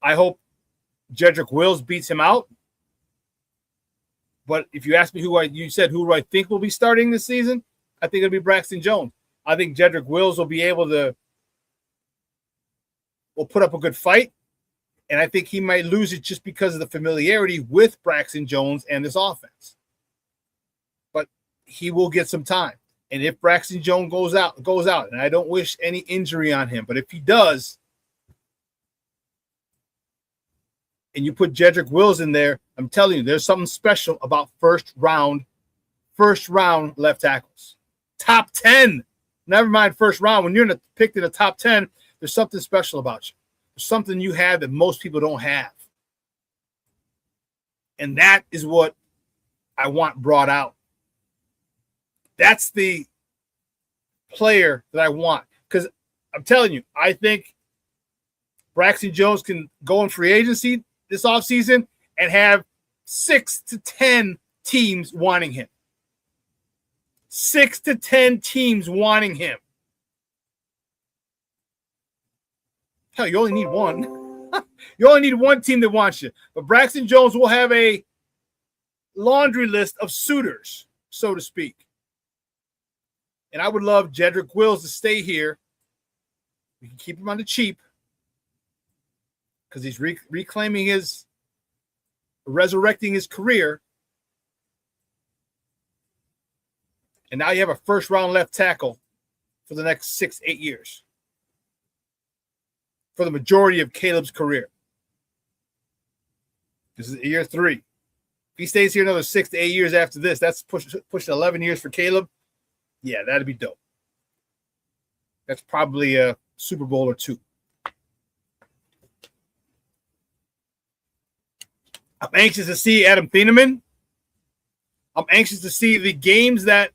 I hope Jedrick Wills beats him out. But if you ask me who do I think will be starting this season, I think it'll be Braxton Jones. I think Jedrick Wills will put up a good fight. And I think he might lose it just because of the familiarity with Braxton Jones and this offense. But he will get some time. And if Braxton Jones goes out, and I don't wish any injury on him, but if he does, and you put Jedrick Wills in there, I'm telling you, there's something special about first round left tackles. Top 10. Never mind first round. When you're picked in the top 10, there's something special about you. There's something you have that most people don't have. And that is what I want brought out. That's the player that I want. Because I'm telling you, I think Braxton Jones can go in free agency this offseason and have 6 to 10 teams wanting him. 6 to 10 teams wanting him. Hell, you only need one. You only need one team that wants you. But Braxton Jones will have a laundry list of suitors, so to speak. And I would love Jedrick Wills to stay here. We can keep him on the cheap because he's resurrecting his career. And now you have a first-round left tackle for the next 6-8 years. For the majority of Caleb's career. This is year 3. If he stays here another 6 to 8 years after this, that's pushing 11 years for Caleb. Yeah, that'd be dope. That's probably a Super Bowl or 2. I'm anxious to see Adam Thieneman. I'm anxious to see the games that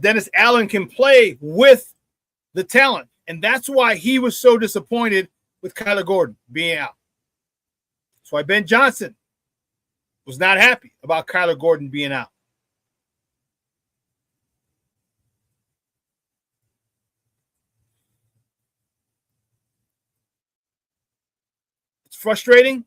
Dennis Allen can play with the talent. And that's why he was so disappointed with Kyler Gordon being out. That's why Ben Johnson was not happy about Kyler Gordon being out. It's frustrating.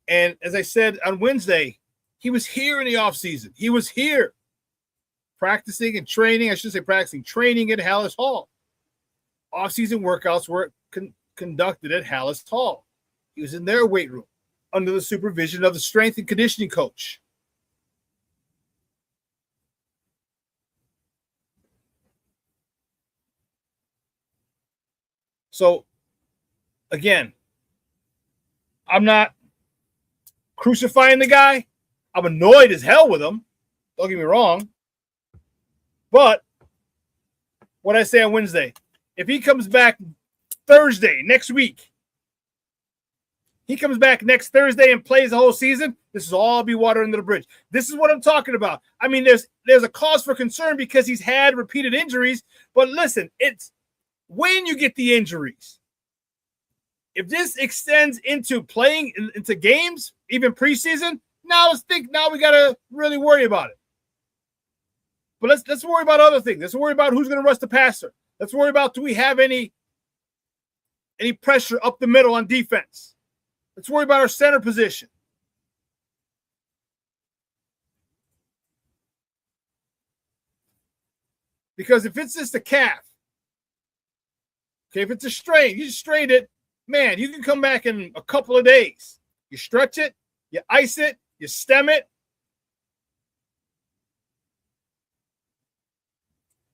And as I said on Wednesday, he was here in the offseason. He was here practicing and training. I should say practicing, training at Hallis Hall. Offseason workouts were conducted at Hallis Hall. He was in their weight room under the supervision of the strength and conditioning coach. So, again, I'm not crucifying the guy. I'm annoyed as hell with him. Don't get me wrong. But what I say on Wednesday, if he comes back Thursday next week, he comes back next Thursday and plays the whole season, this will all be water under the bridge. This is what I'm talking about. I mean, there's a cause for concern because he's had repeated injuries. But listen, it's when you get the injuries. If this extends into playing into games, even preseason, now we got to really worry about it. But let's worry about other things. Let's worry about who's going to rush the passer. Let's worry about, do we have any pressure up the middle on defense? Let's worry about our center position. Because if it's just a calf, okay, if it's a strain, you just strained it, man, you can come back in a couple of days. You stretch it, you ice it, you stem it.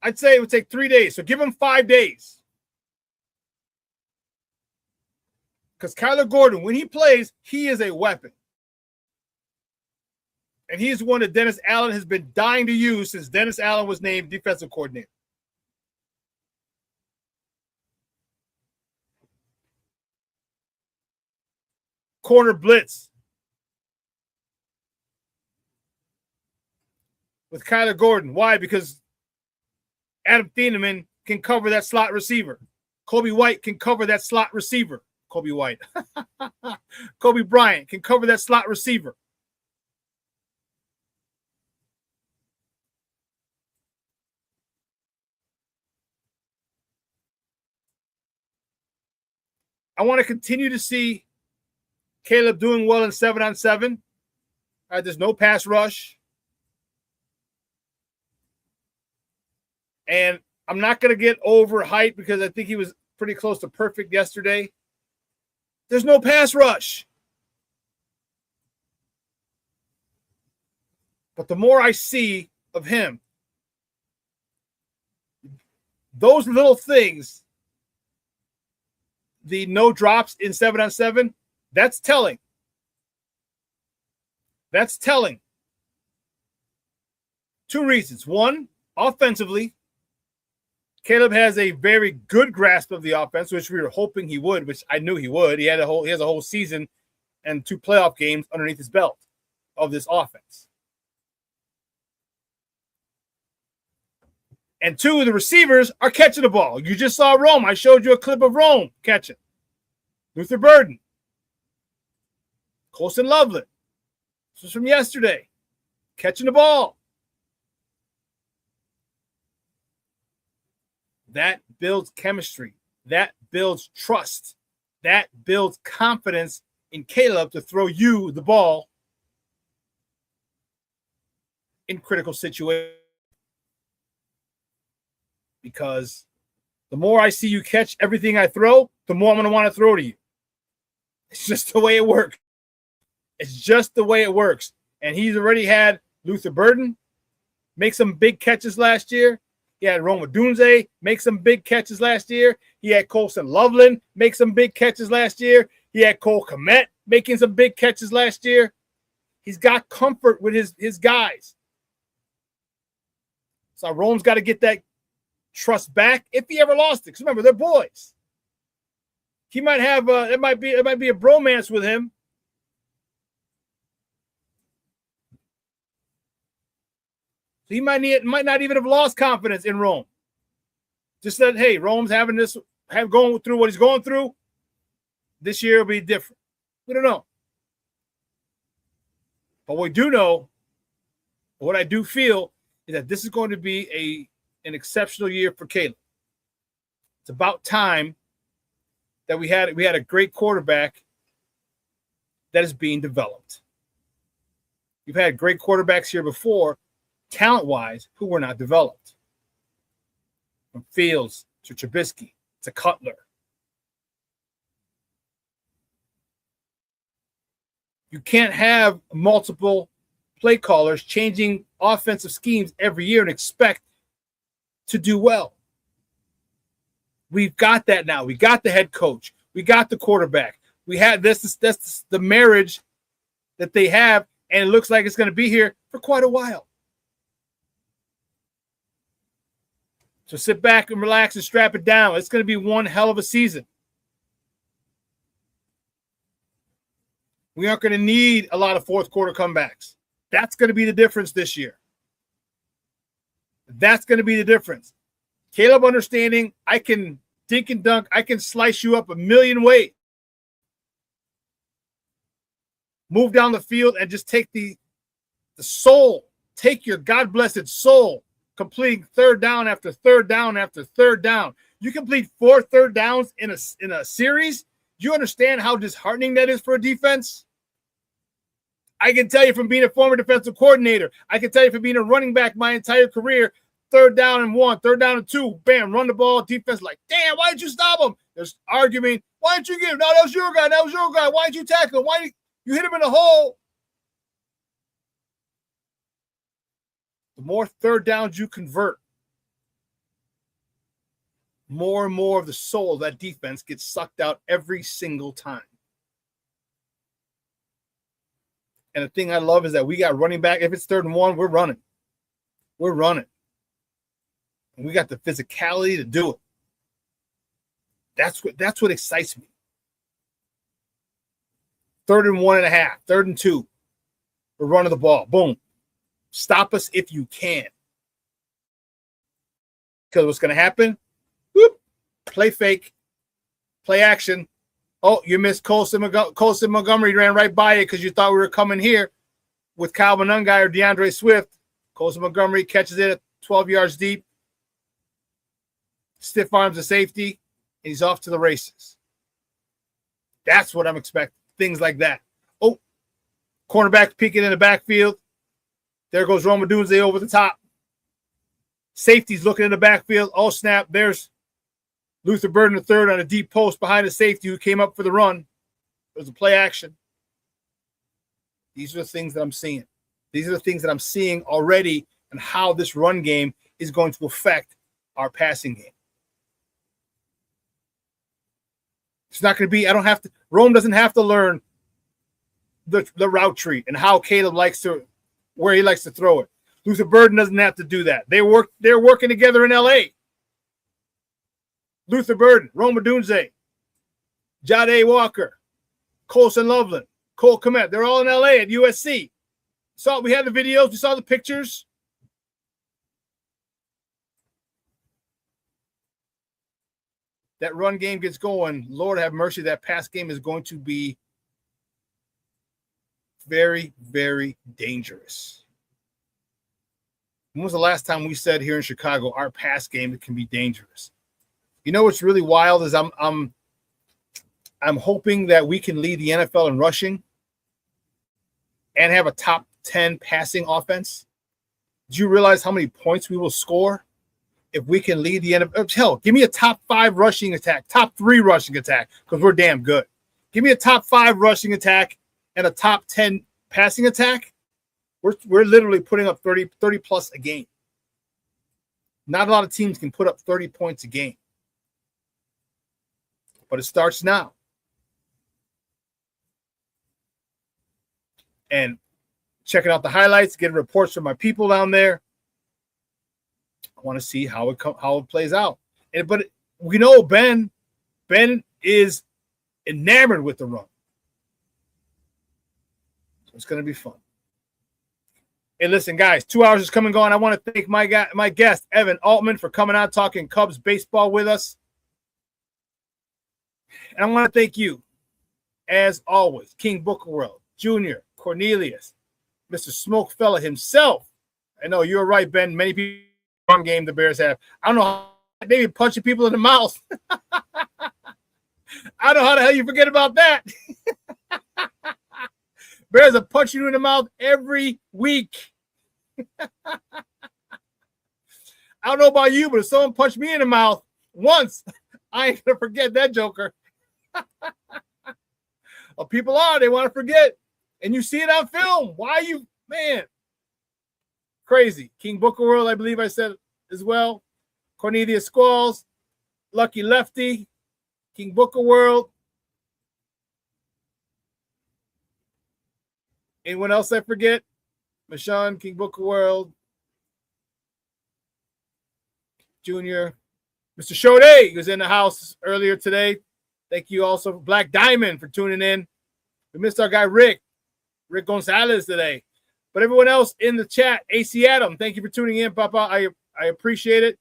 I'd say it would take 3 days. So give him 5 days. Because Kyler Gordon, when he plays, he is a weapon. And he's one that Dennis Allen has been dying to use since Dennis Allen was named defensive coordinator. Corner blitz with Kyler Gordon. Why? Because Adam Thieneman can cover that slot receiver. Kobe White can cover that slot receiver. Kobe White. Kobe Bryant can cover that slot receiver. I want to continue to see Caleb doing well in 7-on-7. There's no pass rush. And I'm not going to get overhyped because I think he was pretty close to perfect yesterday. There's no pass rush. But the more I see of him, those little things, the no drops in 7-on-7, that's telling. That's telling. 2 reasons. 1, offensively, Caleb has a very good grasp of the offense, which we were hoping he would, which I knew he would. He has a whole season and 2 playoff games underneath his belt. of this offense. And two, the receivers are catching the ball. You just saw Rome. I showed you a clip of Rome catching. Luther Burden. Colson Loveland. This was from yesterday. Catching the ball. That builds chemistry. That builds trust. That builds confidence in Caleb to throw you the ball in critical situations. Because the more I see you catch everything I throw, the more I'm going to want to throw to you. It's just the way it works. It's just the way it works. And he's already had Luther Burden make some big catches last year. He had Rome Odunze make some big catches last year. He had Colson Loveland make some big catches last year. He had Cole Kmet making some big catches last year. He's got comfort with his guys. So Rome's got to get that trust back if he ever lost it. Because remember, they're boys. He might have it might be a bromance with him. So he might not even have lost confidence in Rome. Just that, hey, Rome's going through what he's going through. This year will be different. We don't know. But what we do know, what I do feel, is that this is going to be an exceptional year for Caleb. It's about time that we had a great quarterback that is being developed. You've had great quarterbacks here before, talent-wise, who were not developed. From Fields to Trubisky to Cutler. You can't have multiple play callers changing offensive schemes every year and expect to do well. We've got that now. We got the head coach. We got the quarterback. We had that's the marriage that they have, and it looks like it's going to be here for quite a while. So sit back and relax and strap it down. It's going to be one hell of a season. We aren't going to need a lot of fourth quarter comebacks. That's going to be the difference this year. That's going to be the difference. Caleb understanding I can dink and dunk. I can slice you up a million ways. Move down the field and just take the soul. Take your God-blessed soul, completing third down after third down after third down. You complete 4 third downs in a series. Do you understand how disheartening that is for a defense? I can tell you from being a former defensive coordinator. I can tell you from being a running back my entire career. Third down and 1, third down and 2, bam, run the ball. Defense like, damn, why did you stop him? There's arguing. Why didn't you get him? No, that was your guy. That was your guy. Why did you tackle him? Why did you hit him in the hole? The more third downs you convert, more and more of the soul of that defense gets sucked out every single time. And the thing I love is that we got running back. If it's 3rd and 1, we're running. We're running. And we got the physicality to do it. That's what excites me. 3rd and 1.5, 3rd and 2. We're running the ball. Boom. Stop us if you can. Because what's going to happen? Whoop. Play fake. Play action. Oh, you missed Colson Montgomery ran right by you because you thought we were coming here with Calvin Ungai or DeAndre Swift. Colson Montgomery catches it at 12 yards deep. Stiff arms a safety, and he's off to the races. That's what I'm expecting. Things like that. Oh, cornerback peeking in the backfield. There goes Rome Odunze over the top. Safety's looking in the backfield. Oh, snap. There's Luther Burden III on a deep post behind the safety who came up for the run. There's a play action. These are the things that I'm seeing. These are the things that I'm seeing already and how this run game is going to affect our passing game. It's not going to be, Rome doesn't have to learn the route tree and how Caleb where he likes to throw it. Luther Burden doesn't have to do that. They're working together in LA. Luther Burden, Rome Odunze, Jade Walker, Colson Loveland, Cole Kmet. They're all in LA at USC. So we had the videos. We saw the pictures. That run game gets going. Lord have mercy. That pass game is going to be very, very dangerous. When was the last time we said here in Chicago our pass game can be dangerous? You know what's really wild is I'm hoping that we can lead the NFL in rushing and have a top 10 passing offense. Do you realize how many points we will score if we can lead the NFL? Hell, give me a top 5 rushing attack, top 3 rushing attack, because we're damn good. Give me a top 5 rushing attack and a top 10 passing attack. We're literally putting up 30 plus a game. Not a lot of teams can put up 30 points a game. But it starts now. And checking out the highlights, getting reports from my people down there. I want to see how it plays out. But we know Ben is enamored with the run. So it's going to be fun. Hey, listen, guys, 2 hours is coming and going. I want to thank my guest, Evan Altman, for coming out talking Cubs baseball with us. And I want to thank you, as always, King Booker World, Junior, Cornelius, Mr. Smokefella himself. I know you're right, Ben. Many people run game the Bears have. I don't know how they be punching people in the mouth. I don't know how the hell you forget about that. Bears are punching you in the mouth every week. I don't know about you, but if someone punched me in the mouth once, I ain't going to forget that joker. Well, people are. They want to forget. And you see it on film. Why you, man? Crazy. King Booker World, I believe I said as well. Cornelius Squalls, Lucky Lefty, King Booker World. Anyone else I forget? Mashawn, King Booker World, Junior, Mr. Shode was in the house earlier today. Thank you also, Black Diamond, for tuning in. We missed our guy Rick Gonzalez today. But everyone else in the chat, AC Adam, thank you for tuning in, Papa. I appreciate it.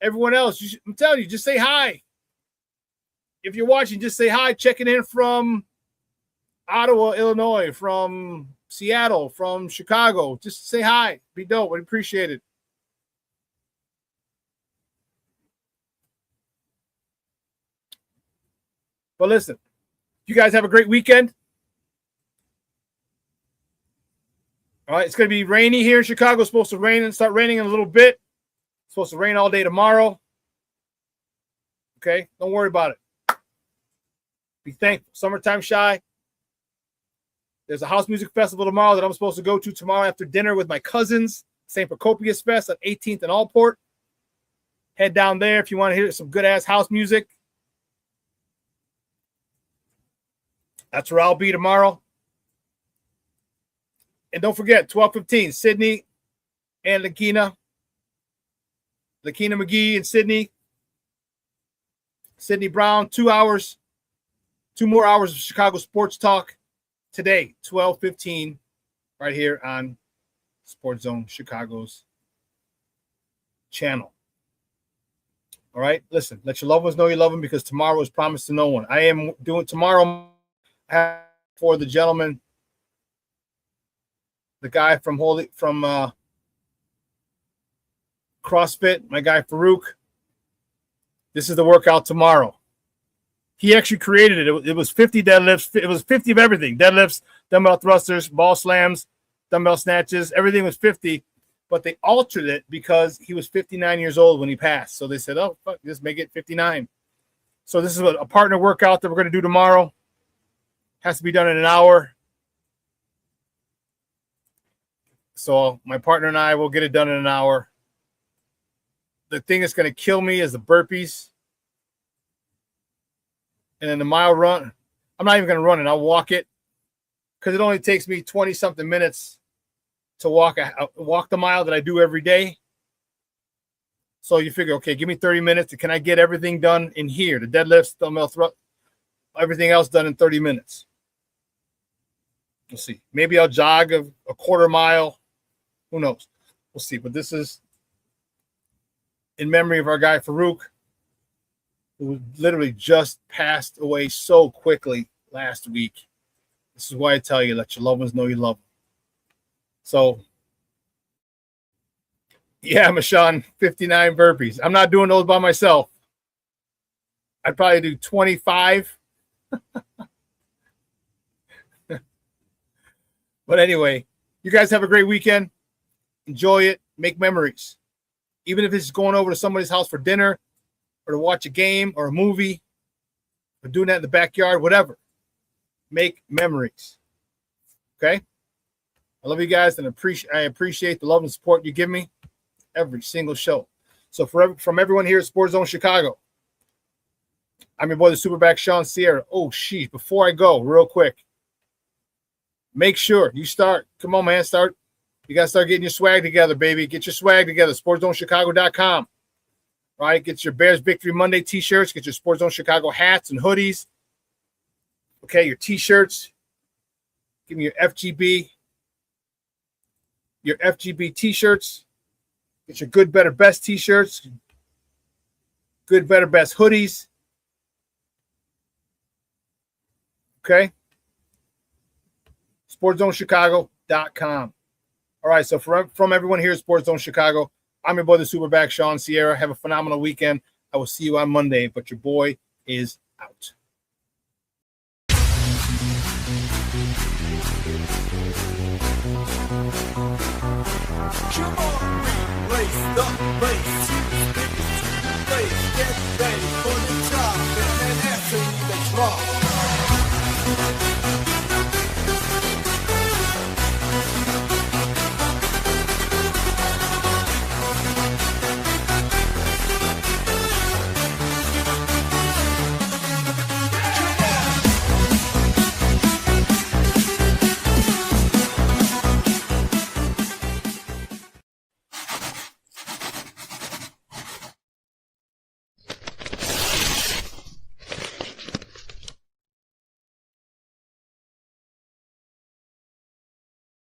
Everyone else, I'm telling you, just say hi. If you're watching, just say hi. Checking in from Ottawa, Illinois, from Seattle, from Chicago. Just say hi. Be dope. I appreciate it. But listen, you guys have a great weekend. All right, it's going to be rainy here in Chicago. It's supposed to rain and start raining in a little bit. It's supposed to rain all day tomorrow. Okay, don't worry about it. Be thankful. Summertime shy. There's a house music festival tomorrow that I'm supposed to go to tomorrow after dinner with my cousins. St. Procopius Fest at 18th and Allport. Head down there if you want to hear some good-ass house music. That's where I'll be tomorrow. And don't forget, 12:15, Sydney and Lakina McGee and Sydney Brown, 2 hours, 2 more hours of Chicago sports talk today, 12:15, right here on Sports Zone Chicago's channel. All right, listen, let your loved ones know you love them, because tomorrow is promised to no one. I am doing tomorrow for the gentleman, the guy from CrossFit, my guy Farouk. This is the workout tomorrow. He actually created it. It was 50 deadlifts. It was 50 of everything. Deadlifts, dumbbell thrusters, ball slams, dumbbell snatches. Everything was 50, but they altered it because he was 59 years old when he passed. So they said, oh, fuck, just make it 59. So this is a partner workout that we're going to do tomorrow. Has to be done in an hour. So my partner and I will get it done in an hour. The thing that's going to kill me is the burpees. And then the mile run, I'm not even going to run it. I'll walk it, because it only takes me 20-something minutes to walk the mile that I do every day. So you figure, okay, give me 30 minutes. Can I get everything done in here? The deadlifts, dumbbell thrust, everything else done in 30 minutes. We'll see. Maybe I'll jog a quarter mile. Who knows? We'll see. But this is in memory of our guy Farouk, who literally just passed away so quickly last week. This is why I tell you, let your loved ones know you love them. So, yeah, Shawn, 59 burpees. I'm not doing those by myself. I'd probably do 25. But anyway, you guys have a great weekend. Enjoy it. Make memories. Even if it's going over to somebody's house for dinner or to watch a game or a movie or doing that in the backyard, whatever. Make memories. Okay? I love you guys, and I appreciate the love and support you give me every single show. So from everyone here at Sports Zone Chicago, I'm your boy, the SuperBack, Shawn Sierra. Oh, sheesh. Before I go, real quick, make sure you start. Come on, man. Start. You got to start getting your swag together, baby. Get your swag together. SportsZoneChicago.com. Right? Get your Bears Victory Monday t-shirts. Get your Sports Zone Chicago hats and hoodies. Okay, your t-shirts. Give me your FGB. Your FGB t-shirts. Get your Good, Better, Best t-shirts. Good, Better, Best hoodies. Okay? SportsZoneChicago.com. All right, so from everyone here at Sports Zone Chicago, I'm your boy, the SuperBack, Shawn Sierra. Have a phenomenal weekend. I will see you on Monday, but your boy is out. Come on, race the race. Get ready for the job and answer the draw.